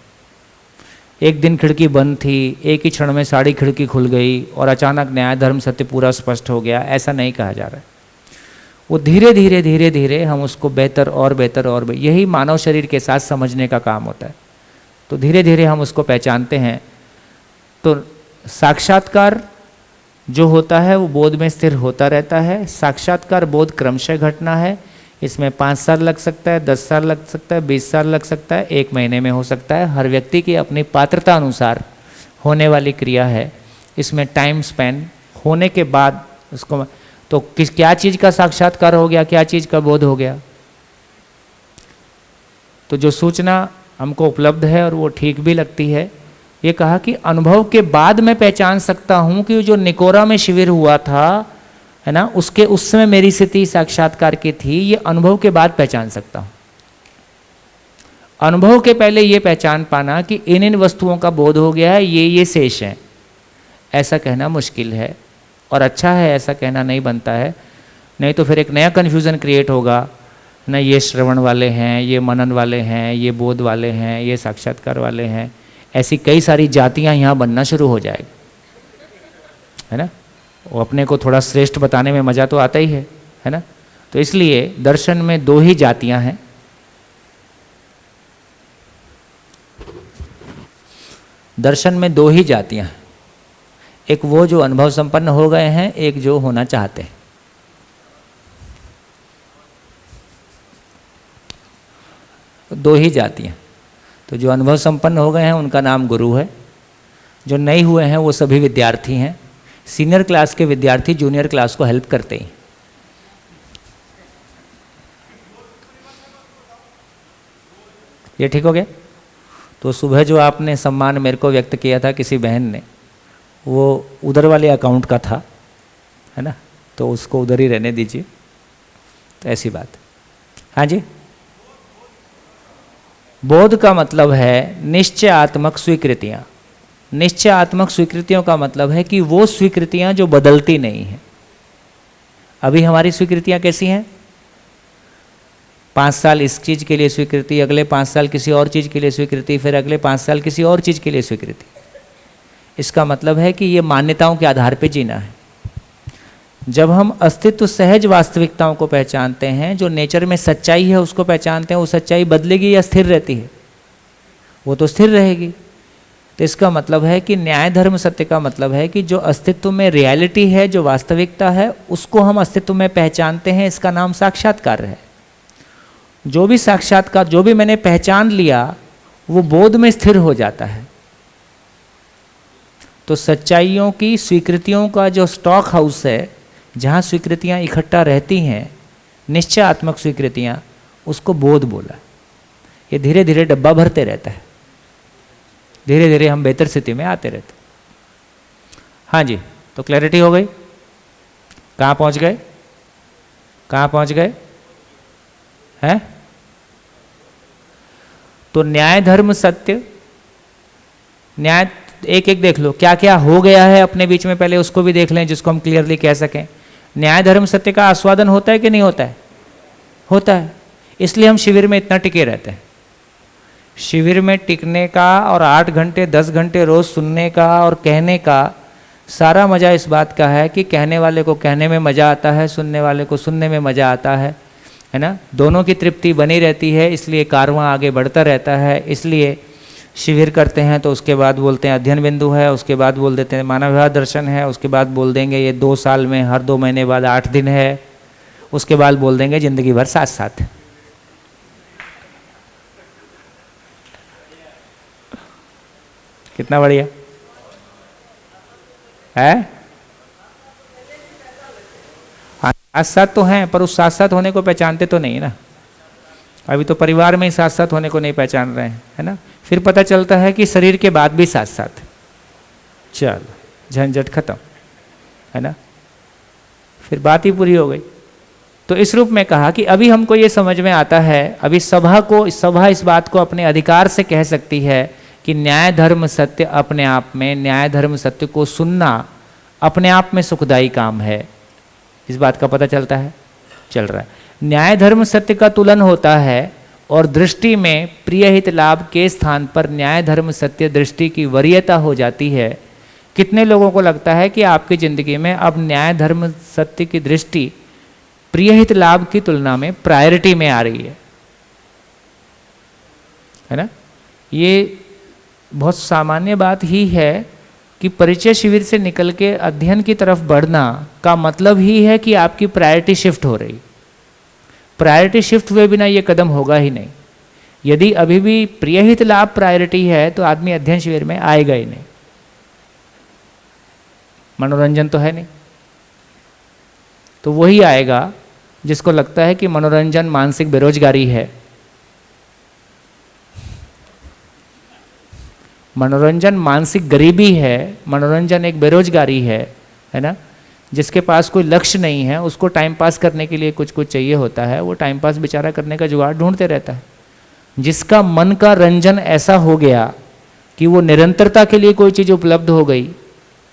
एक दिन खिड़की बंद थी, एक ही क्षण में सारी खिड़की खुल गई और अचानक न्याय धर्म सत्य पूरा स्पष्ट हो गया, ऐसा नहीं कहा जा रहा है। वो धीरे धीरे धीरे धीरे हम उसको बेहतर और बेहतर और बेहतर, यही मानव शरीर के साथ समझने का काम होता है। तो धीरे धीरे हम उसको पहचानते हैं। तो साक्षात्कार जो होता है वो बोध में स्थिर होता रहता है। साक्षात्कार बोध क्रमशः घटना है। इसमें 5 साल लग सकता है, 10 साल लग सकता है, 20 साल लग सकता है, 1 महीने में हो सकता है। हर व्यक्ति की अपनी पात्रता अनुसार होने वाली क्रिया है। इसमें टाइम स्पेन होने के बाद उसको, तो क्या चीज़ का साक्षात्कार हो गया, क्या चीज़ का बोध हो गया। तो जो सूचना हमको उपलब्ध है और वो ठीक भी लगती है, ये कहा कि अनुभव के बाद मैं पहचान सकता हूँ कि जो निकोरा में शिविर हुआ था, है ना, उसके उस समय मेरी स्थिति साक्षात्कार की थी, ये अनुभव के बाद पहचान सकता हूँ। अनुभव के पहले ये पहचान पाना कि इन इन वस्तुओं का बोध हो गया है, ये शेष है, ऐसा कहना मुश्किल है। और अच्छा है ऐसा कहना नहीं बनता है, नहीं तो फिर एक नया कन्फ्यूज़न क्रिएट होगा ना, ये श्रवण वाले हैं, ये मनन वाले हैं, ये बोध वाले हैं, ये साक्षात्कार वाले हैं, ऐसी कई सारी जातियां यहाँ बनना शुरू हो जाएगी, है ना। वो अपने को थोड़ा श्रेष्ठ बताने में मज़ा तो आता ही है ना। तो इसलिए दर्शन में 2 ही जातियां हैं। दर्शन में 2 ही जातियां हैं, एक वो जो अनुभव संपन्न हो गए हैं, एक जो होना चाहते हैं। तो 2 ही जातियां। तो जो अनुभव संपन्न हो गए हैं उनका नाम गुरु है, जो नहीं हुए हैं वो सभी विद्यार्थी हैं। सीनियर क्लास के विद्यार्थी जूनियर क्लास को हेल्प करते हैं। ये ठीक हो गया। तो सुबह जो आपने सम्मान मेरे को व्यक्त किया था किसी बहन ने, वो उधर वाले अकाउंट का था, है ना, तो उसको उधर ही रहने दीजिए। तो ऐसी बात। हाँ जी, बोध का मतलब है निश्चयात्मक स्वीकृतियाँ। निश्चयात्मक स्वीकृतियों का मतलब है कि वो स्वीकृतियाँ जो बदलती नहीं हैं। अभी हमारी स्वीकृतियाँ कैसी हैं? 5 साल इस चीज़ के लिए स्वीकृति, अगले 5 साल किसी और चीज़ के लिए स्वीकृति, फिर अगले 5 साल किसी और चीज़ के लिए स्वीकृति। इसका मतलब है कि ये मान्यताओं के आधार पर जीना है। जब हम अस्तित्व सहज वास्तविकताओं को पहचानते हैं, जो नेचर में सच्चाई है उसको पहचानते हैं, वो सच्चाई बदलेगी या स्थिर रहती है? वो तो स्थिर रहेगी। तो इसका मतलब है कि न्याय धर्म सत्य का मतलब है कि जो अस्तित्व में रियलिटी है, जो वास्तविकता है, उसको हम अस्तित्व में पहचानते हैं। इसका नाम साक्षात्कार है। जो भी साक्षात्कार, जो भी मैंने पहचान लिया, वो बोध में स्थिर हो जाता है। तो सच्चाइयों की स्वीकृतियों का जो स्टॉक हाउस है, जहाँ स्वीकृतियाँ इकट्ठा रहती हैं, निश्चयात्मक स्वीकृतियाँ, उसको बोध बोला। ये धीरे धीरे डब्बा भरते रहता है, धीरे धीरे हम बेहतर स्थिति में आते रहते। हाँ जी, तो क्लैरिटी हो गई। कहाँ पहुँच गए? कहाँ पहुँच गए हैं? तो न्याय धर्म सत्य, न्याय एक एक देख लो क्या क्या हो गया है अपने बीच में, पहले उसको भी देख लें जिसको हम क्लियरली कह सकें। न्याय धर्म सत्य का आस्वादन होता है कि नहीं होता है? होता है। इसलिए हम शिविर में इतना टिके रहते हैं। शिविर में टिकने का और 8 घंटे 10 घंटे रोज सुनने का और कहने का सारा मज़ा इस बात का है कि कहने वाले को कहने में मज़ा आता है, सुनने वाले को सुनने में मज़ा आता है ना। दोनों की तृप्ति बनी रहती है, इसलिए कारवां आगे बढ़ता रहता है। इसलिए शिविर करते हैं तो उसके बाद बोलते हैं अध्ययन बिंदु है, उसके बाद बोल देते हैं मानव व्यवहार दर्शन है, उसके बाद बोल देंगे ये 2 साल में हर 2 महीने बाद 8 दिन है, उसके बाद बोल देंगे जिंदगी भर साथ साथ। कितना बढ़िया है। हाँ। साथ साथ तो हैं, पर उस साथ साथ होने को पहचानते तो नहीं ना। अभी तो परिवार में ही साथ साथ होने को नहीं पहचान रहे हैं, है ना। फिर पता चलता है कि शरीर के बाद भी साथ साथ। चल, झंझट खत्म, है ना, फिर बात ही पूरी हो गई। तो इस रूप में कहा कि अभी हमको ये समझ में आता है, अभी सभा इस बात को अपने अधिकार से कह सकती है कि न्याय धर्म सत्य अपने आप में, न्याय धर्म सत्य को सुनना अपने आप में सुखदायी काम है। इस बात का पता चलता है, चल रहा है। न्याय धर्म सत्य का तुलन होता है और दृष्टि में प्रिय हित लाभ के स्थान पर न्याय धर्म सत्य दृष्टि की वरीयता हो जाती है। कितने लोगों को लगता है कि आपकी जिंदगी में अब न्याय धर्म सत्य की दृष्टि प्रिय हित लाभ की तुलना में प्रायोरिटी में आ रही है ना। ये बहुत सामान्य बात ही है कि परिचय शिविर से निकल के अध्ययन की तरफ बढ़ना का मतलब ही है कि आपकी प्रायोरिटी शिफ्ट हो रही। प्रायोरिटी शिफ्ट हुए बिना ये कदम होगा ही नहीं। यदि अभी भी प्रिय हित लाभ प्रायोरिटी है तो आदमी अध्ययन शिविर में आएगा ही नहीं। मनोरंजन तो है नहीं, तो वही आएगा जिसको लगता है कि मनोरंजन मानसिक बेरोजगारी है। मनोरंजन मानसिक गरीबी है, मनोरंजन एक बेरोजगारी है ना। जिसके पास कोई लक्ष्य नहीं है, उसको टाइम पास करने के लिए कुछ कुछ चाहिए होता है, वो टाइम पास बेचारा करने का जुगाड़ ढूंढते रहता है। जिसका मन का रंजन ऐसा हो गया कि वो निरंतरता के लिए कोई चीज़ उपलब्ध हो गई,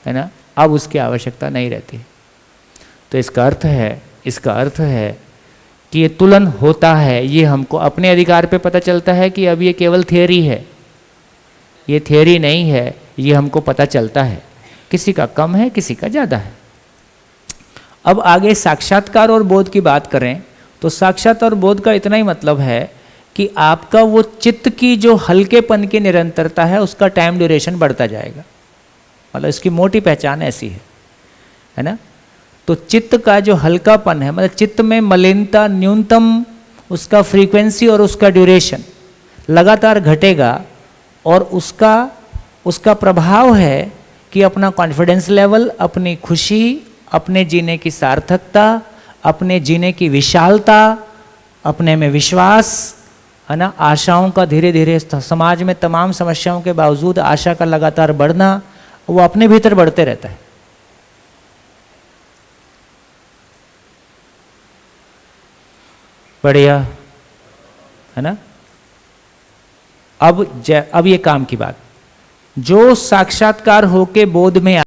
है ना, अब उसकी आवश्यकता नहीं रहती। तो इसका अर्थ है कि ये तुलन होता है। ये हमको अपने अधिकार पे पता चलता है कि अब ये केवल थियरी है, ये थियरी नहीं है, ये हमको पता चलता है। किसी का कम है, किसी का ज़्यादा है। अब आगे साक्षात्कार और बोध की बात करें तो साक्षात्कार और बोध का इतना ही मतलब है कि आपका वो चित्त की जो हल्केपन की निरंतरता है उसका टाइम ड्यूरेशन बढ़ता जाएगा। मतलब इसकी मोटी पहचान ऐसी है ना। तो चित्त का जो हल्कापन है, मतलब चित्त में मलिनता न्यूनतम उसका फ्रीक्वेंसी और उसका ड्यूरेशन लगातार घटेगा और उसका प्रभाव है कि अपना कॉन्फिडेंस लेवल, अपनी खुशी, अपने जीने की सार्थकता, अपने जीने की विशालता, अपने में विश्वास, है ना, आशाओं का धीरे धीरे समाज में तमाम समस्याओं के बावजूद आशा का लगातार बढ़ना, वो अपने भीतर बढ़ते रहता है। बढ़िया, है ना। अब ये काम की बात, जो साक्षात्कार होके बोध में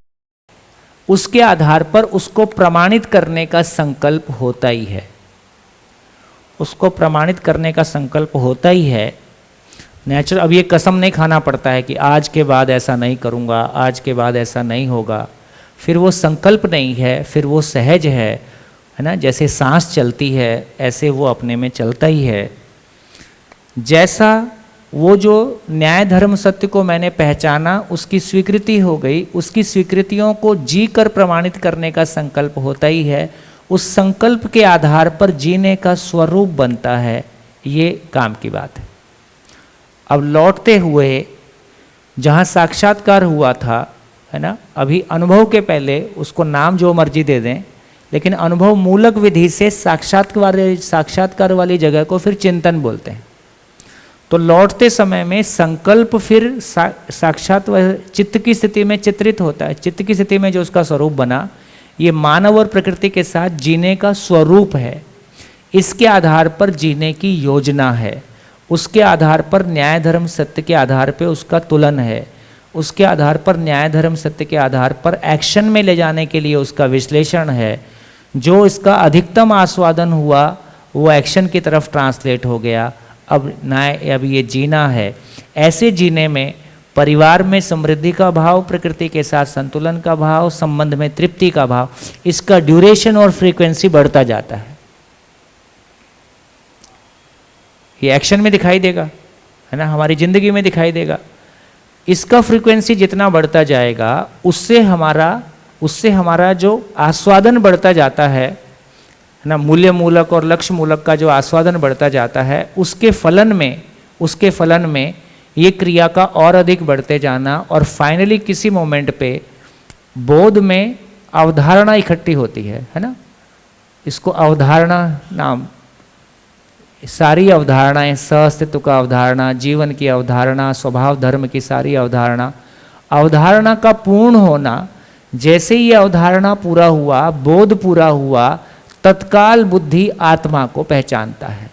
उसके आधार पर उसको प्रमाणित करने का संकल्प होता ही है। उसको प्रमाणित करने का संकल्प होता ही है नेचुरल। अब ये कसम नहीं खाना पड़ता है कि आज के बाद ऐसा नहीं करूँगा, आज के बाद ऐसा नहीं होगा। फिर वो संकल्प नहीं है, फिर वो सहज है ना। जैसे सांस चलती है ऐसे वो अपने में चलता ही है। जैसा वो जो न्याय धर्म सत्य को मैंने पहचाना, उसकी स्वीकृति हो गई, उसकी स्वीकृतियों को जी कर प्रमाणित करने का संकल्प होता ही है। उस संकल्प के आधार पर जीने का स्वरूप बनता है। ये काम की बात है। अब लौटते हुए जहाँ साक्षात्कार हुआ था, है ना, अभी अनुभव के पहले उसको नाम जो मर्जी दे दें, लेकिन अनुभव मूलक विधि से साक्षात्कार वाली जगह को फिर चिंतन बोलते हैं। तो लौटते समय में संकल्प फिर साक्षात चित्त की स्थिति में चित्रित होता है। चित्त की स्थिति में जो उसका स्वरूप बना, ये मानव और प्रकृति के साथ जीने का स्वरूप है। इसके आधार पर जीने की योजना है। उसके आधार पर न्याय धर्म सत्य के आधार पर उसका तुलन है। उसके आधार पर न्याय धर्म सत्य के आधार पर एक्शन में ले जाने के लिए उसका विश्लेषण है। जो इसका अधिकतम आस्वादन हुआ वो एक्शन की तरफ ट्रांसलेट हो गया। अब ये जीना है। ऐसे जीने में परिवार में समृद्धि का भाव, प्रकृति के साथ संतुलन का भाव, संबंध में तृप्ति का भाव, इसका ड्यूरेशन और फ्रीक्वेंसी बढ़ता जाता है। ये एक्शन में दिखाई देगा, है ना, हमारी जिंदगी में दिखाई देगा। इसका फ्रीक्वेंसी जितना बढ़ता जाएगा उससे हमारा जो आस्वादन बढ़ता जाता है ना, मूल्य मूलक और लक्ष्य मूलक का जो आस्वादन बढ़ता जाता है, उसके फलन में ये क्रिया का और अधिक बढ़ते जाना और फाइनली किसी मोमेंट पे बोध में अवधारणा इकट्ठी होती है ना। इसको अवधारणा नाम, सारी अवधारणाएं, सह-अस्तित्व का अवधारणा, जीवन की अवधारणा, स्वभाव धर्म की सारी अवधारणा, अवधारणा का पूर्ण होना, जैसे ही अवधारणा पूरा हुआ, बोध पूरा हुआ, तत्काल बुद्धि आत्मा को पहचानता है।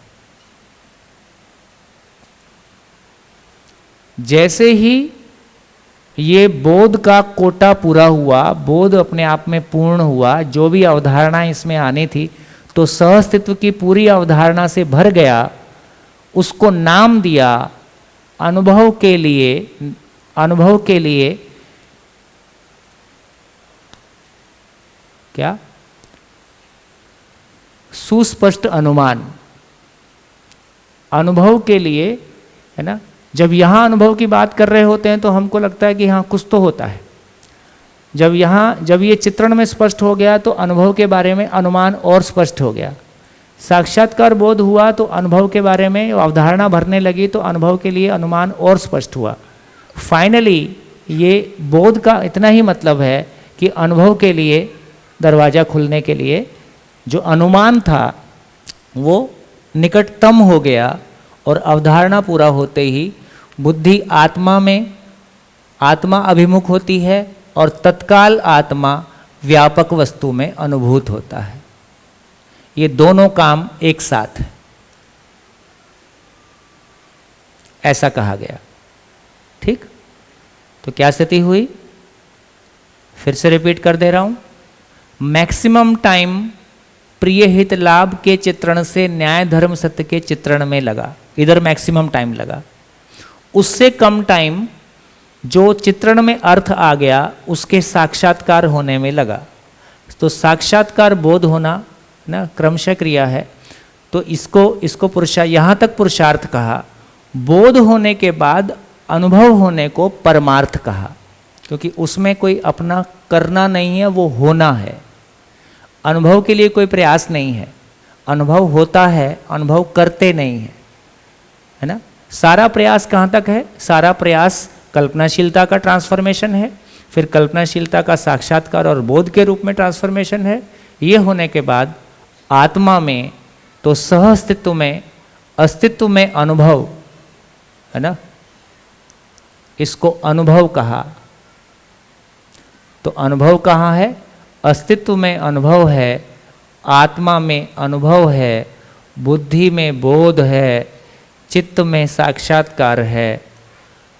जैसे ही ये बोध का कोटा पूरा हुआ, बोध अपने आप में पूर्ण हुआ, जो भी अवधारणा इसमें आनी थी तो सहअस्तित्व की पूरी अवधारणा से भर गया, उसको नाम दिया, अनुभव के लिए क्या, सुस्पष्ट अनुमान, अनुभव के लिए, है ना। जब यहाँ अनुभव की बात कर रहे होते हैं तो हमको लगता है कि हाँ कुछ तो होता है। जब ये चित्रण में स्पष्ट हो गया तो अनुभव के बारे में अनुमान और स्पष्ट हो गया। साक्षात्कार बोध हुआ तो अनुभव के बारे में अवधारणा भरने लगी तो अनुभव के लिए अनुमान और स्पष्ट हुआ। फाइनली ये बोध का इतना ही मतलब है कि अनुभव के लिए दरवाज़ा खुलने के लिए जो अनुमान था वो निकटतम हो गया और अवधारणा पूरा होते ही बुद्धि आत्मा अभिमुख होती है और तत्काल आत्मा व्यापक वस्तु में अनुभूत होता है। ये दोनों काम एक साथ है, ऐसा कहा गया। ठीक, तो क्या स्थिति हुई, फिर से रिपीट कर दे रहा हूं। मैक्सिमम टाइम प्रिय हित लाभ के चित्रण से न्याय धर्म सत्य के चित्रण में लगा, इधर मैक्सिमम टाइम लगा। उससे कम टाइम जो चित्रण में अर्थ आ गया उसके साक्षात्कार होने में लगा। तो साक्षात्कार बोध होना ना क्रमशः क्रिया है, तो इसको यहाँ तक पुरुषार्थ कहा। बोध होने के बाद अनुभव होने को परमार्थ कहा, क्योंकि उसमें कोई अपना करना नहीं है, वो होना है। अनुभव के लिए कोई प्रयास नहीं है, अनुभव होता है, अनुभव करते नहीं है, है ना। सारा प्रयास कहाँ तक है, सारा प्रयास कल्पनाशीलता का ट्रांसफॉर्मेशन है, फिर कल्पनाशीलता का साक्षात्कार और बोध के रूप में ट्रांसफॉर्मेशन है। ये होने के बाद आत्मा में तो सह अस्तित्व में अनुभव, है ना, इसको अनुभव कहा। तो अनुभव कहाँ है, अस्तित्व में अनुभव है, आत्मा में अनुभव है, बुद्धि में बोध है, चित्त में साक्षात्कार है।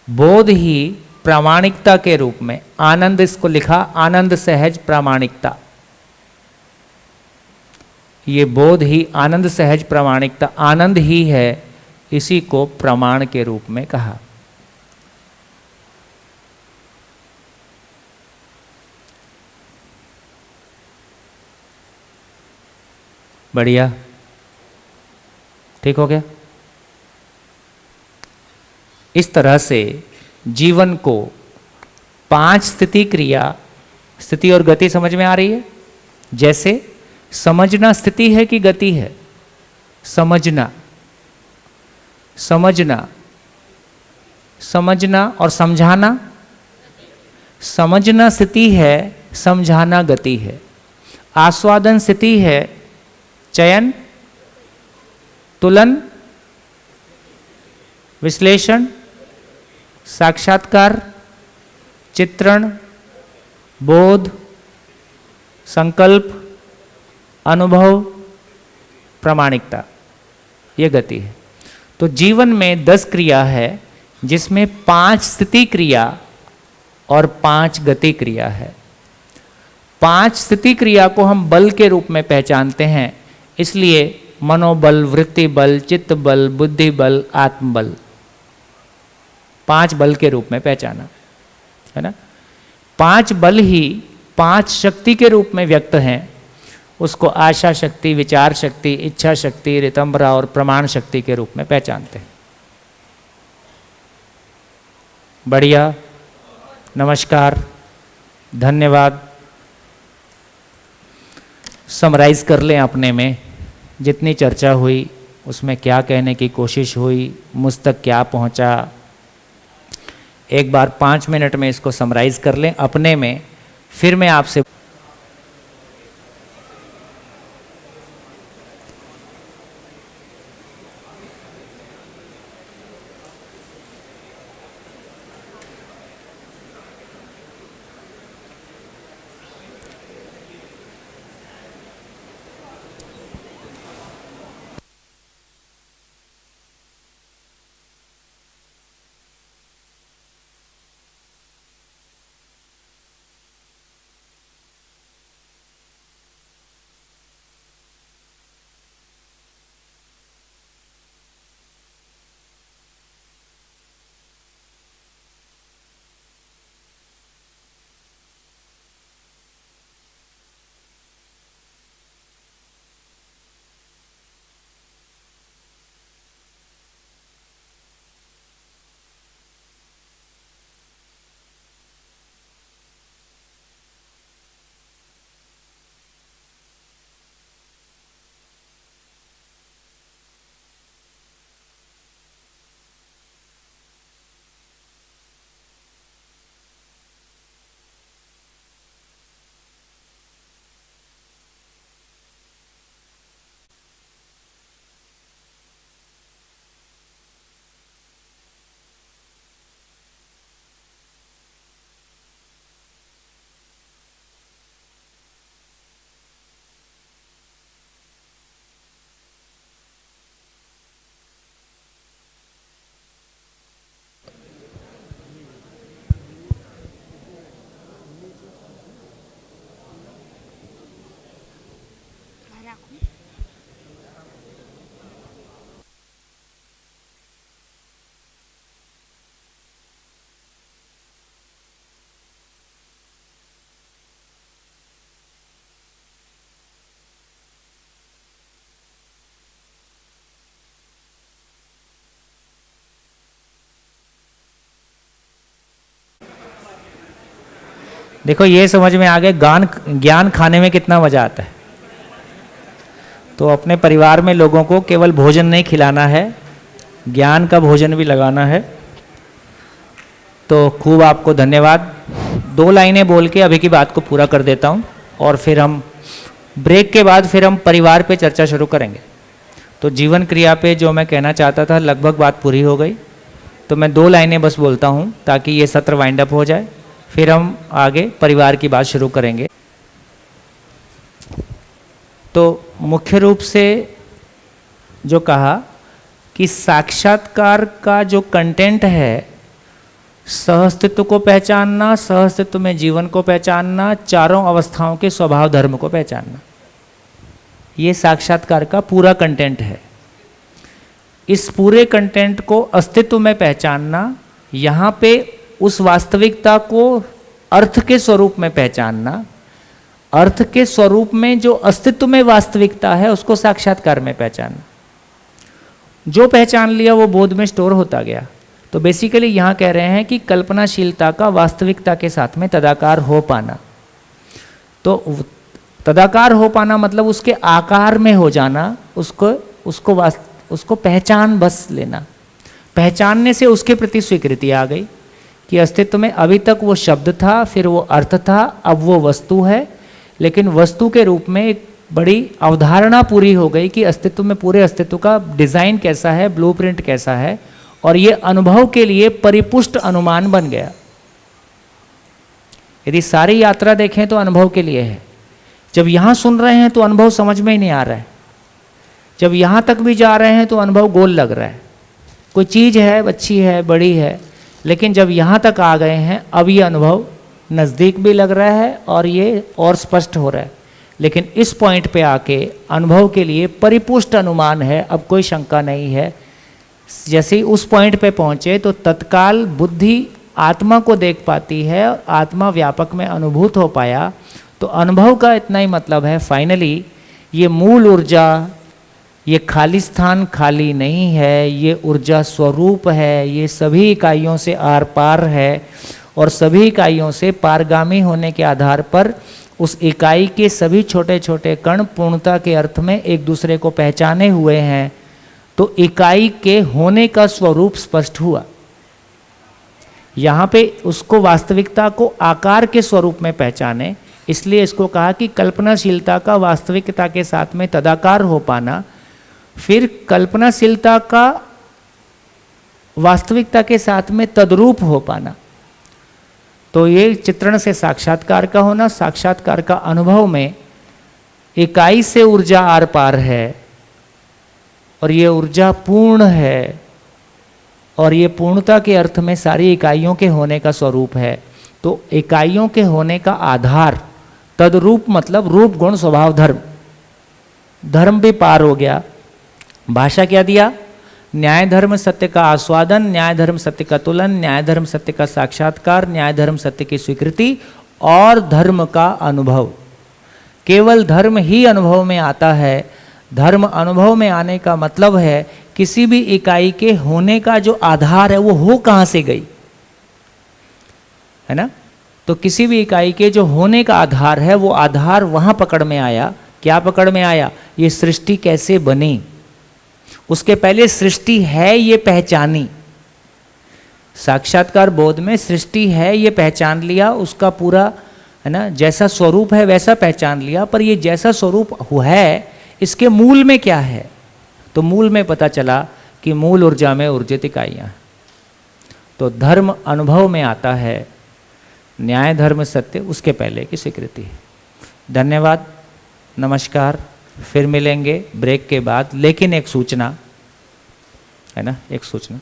बोध ही प्रामाणिकता के रूप में, आनंद इसको लिखा, आनंद सहज प्रामाणिकता। ये बोध ही आनंद सहज प्रामाणिकता, आनंद ही है, इसी को प्रमाण के रूप में कहा। बढ़िया, ठीक हो गया। इस तरह से जीवन को 5 स्थिति और गति समझ में आ रही है। जैसे समझना स्थिति है कि गति है, समझना और समझाना, समझना स्थिति है, समझाना गति है। आस्वादन स्थिति है, चयन, तुलन, विश्लेषण, साक्षात्कार, चित्रण, बोध, संकल्प, अनुभव, प्रामाणिकता, ये गति है। तो जीवन में 10 क्रिया है जिसमें 5 स्थिति क्रिया और 5 गति क्रिया है। 5 स्थिति क्रिया को हम बल के रूप में पहचानते हैं, इसलिए मनोबल, वृत्ति बल, चित्त बल, बुद्धि बल, आत्मबल, 5 बल के रूप में पहचाना, है ना। 5 बल ही 5 शक्ति के रूप में व्यक्त हैं। उसको आशा शक्ति, विचार शक्ति, इच्छा शक्ति, ऋतंभरा और प्रमाण शक्ति के रूप में पहचानते हैं। बढ़िया, नमस्कार, धन्यवाद। समराइज कर लें अपने में, जितनी चर्चा हुई उसमें क्या कहने की कोशिश हुई, मुझ तक क्या पहुंचा। एक बार 5 मिनट में इसको समराइज कर लें अपने में, फिर मैं आपसे देखो ये समझ में आ गए ज्ञान खाने में कितना मजा आता है। तो अपने परिवार में लोगों को केवल भोजन नहीं खिलाना है, ज्ञान का भोजन भी लगाना है। तो खूब आपको धन्यवाद। 2 लाइनें बोल के अभी की बात को पूरा कर देता हूँ और फिर हम ब्रेक के बाद फिर हम परिवार पे चर्चा शुरू करेंगे। तो जीवन क्रिया पे जो मैं कहना चाहता था लगभग बात पूरी हो गई। तो मैं 2 लाइनें बस बोलता हूँ ताकि ये सत्र वाइंड अप हो जाए, फिर हम आगे परिवार की बात शुरू करेंगे। तो मुख्य रूप से जो कहा कि साक्षात्कार का जो कंटेंट है, सहअस्तित्व को पहचानना, सहअस्तित्व में जीवन को पहचानना, चारों अवस्थाओं के स्वभाव धर्म को पहचानना, ये साक्षात्कार का पूरा कंटेंट है। इस पूरे कंटेंट को अस्तित्व में पहचानना, यहाँ पे उस वास्तविकता को अर्थ के स्वरूप में पहचानना, अर्थ के स्वरूप में जो अस्तित्व में वास्तविकता है उसको साक्षात्कार में पहचानना। जो पहचान लिया वो बोध में स्टोर होता गया। तो बेसिकली यहाँ कह रहे हैं कि कल्पनाशीलता का वास्तविकता के साथ में तदाकार हो पाना। तो तदाकार हो पाना मतलब उसके आकार में हो जाना, उसको पहचान बस लेना। पहचानने से उसके प्रति स्वीकृति आ गई कि अस्तित्व में अभी तक वो शब्द था, फिर वो अर्थ था, अब वो वस्तु है। लेकिन वस्तु के रूप में एक बड़ी अवधारणा पूरी हो गई कि अस्तित्व में, पूरे अस्तित्व का डिज़ाइन कैसा है, ब्लूप्रिंट कैसा है, और ये अनुभव के लिए परिपुष्ट अनुमान बन गया। यदि सारी यात्रा देखें तो अनुभव के लिए है। जब यहाँ सुन रहे हैं तो अनुभव समझ में ही नहीं आ रहा है, जब यहाँ तक भी जा रहे हैं तो अनुभव गोल लग रहा है। कोई चीज़ है, अच्छी है, बड़ी है, लेकिन जब यहाँ तक आ गए हैं अब ये अनुभव नज़दीक भी लग रहा है और ये और स्पष्ट हो रहा है। लेकिन इस पॉइंट पे आके अनुभव के लिए परिपुष्ट अनुमान है, अब कोई शंका नहीं है। जैसे ही उस पॉइंट पे पहुँचे तो तत्काल बुद्धि आत्मा को देख पाती है और आत्मा व्यापक में अनुभूत हो पाया। तो अनुभव का इतना ही मतलब है फाइनली ये मूल ऊर्जा, ये खाली स्थान खाली नहीं है, ये ऊर्जा स्वरूप है, ये सभी इकाइयों से आर पार है और सभी इकाइयों से पारगामी होने के आधार पर उस इकाई के सभी छोटे छोटे कण पूर्णता के अर्थ में एक दूसरे को पहचाने हुए हैं। तो इकाई के होने का स्वरूप स्पष्ट हुआ। यहाँ पे उसको वास्तविकता को आकार के स्वरूप में पहचाने, इसलिए इसको कहा कि कल्पनाशीलता का वास्तविकता के साथ में तदाकार हो पाना, फिर कल्पनाशीलता का वास्तविकता के साथ में तद्रूप हो पाना। तो ये चित्रण से साक्षात्कार का होना, साक्षात्कार का अनुभव में इकाई से ऊर्जा आर पार है और ये ऊर्जा पूर्ण है और ये पूर्णता के अर्थ में सारी इकाइयों के होने का स्वरूप है। तो इकाइयों के होने का आधार तद्रूप मतलब रूप गुण स्वभाव धर्म, धर्म भी पार हो गया। भाषा क्या दिया? न्याय धर्म सत्य का आस्वादन, न्याय धर्म सत्य का तुलन, न्याय धर्म सत्य का साक्षात्कार, न्याय धर्म सत्य की स्वीकृति और धर्म का अनुभव। केवल धर्म ही अनुभव में आता है। धर्म अनुभव में आने का मतलब है किसी भी इकाई के होने का जो आधार है वो हो कहाँ से गई, है ना। तो किसी भी इकाई के जो होने का आधार है वो आधार वहाँ पकड़ में आया। क्या पकड़ में आया? ये सृष्टि कैसे बनी, उसके पहले सृष्टि है ये पहचानी। साक्षात्कार बोध में सृष्टि है ये पहचान लिया, उसका पूरा, है ना, जैसा स्वरूप है वैसा पहचान लिया। पर ये जैसा स्वरूप है इसके मूल में क्या है? तो मूल में पता चला कि मूल ऊर्जा में ऊर्जित इकाइयाँ। तो धर्म अनुभव में आता है, न्याय धर्म सत्य उसके पहले की स्वीकृति है। धन्यवाद, नमस्कार। फिर मिलेंगे ब्रेक के बाद। लेकिन एक सूचना है ना, एक सूचना।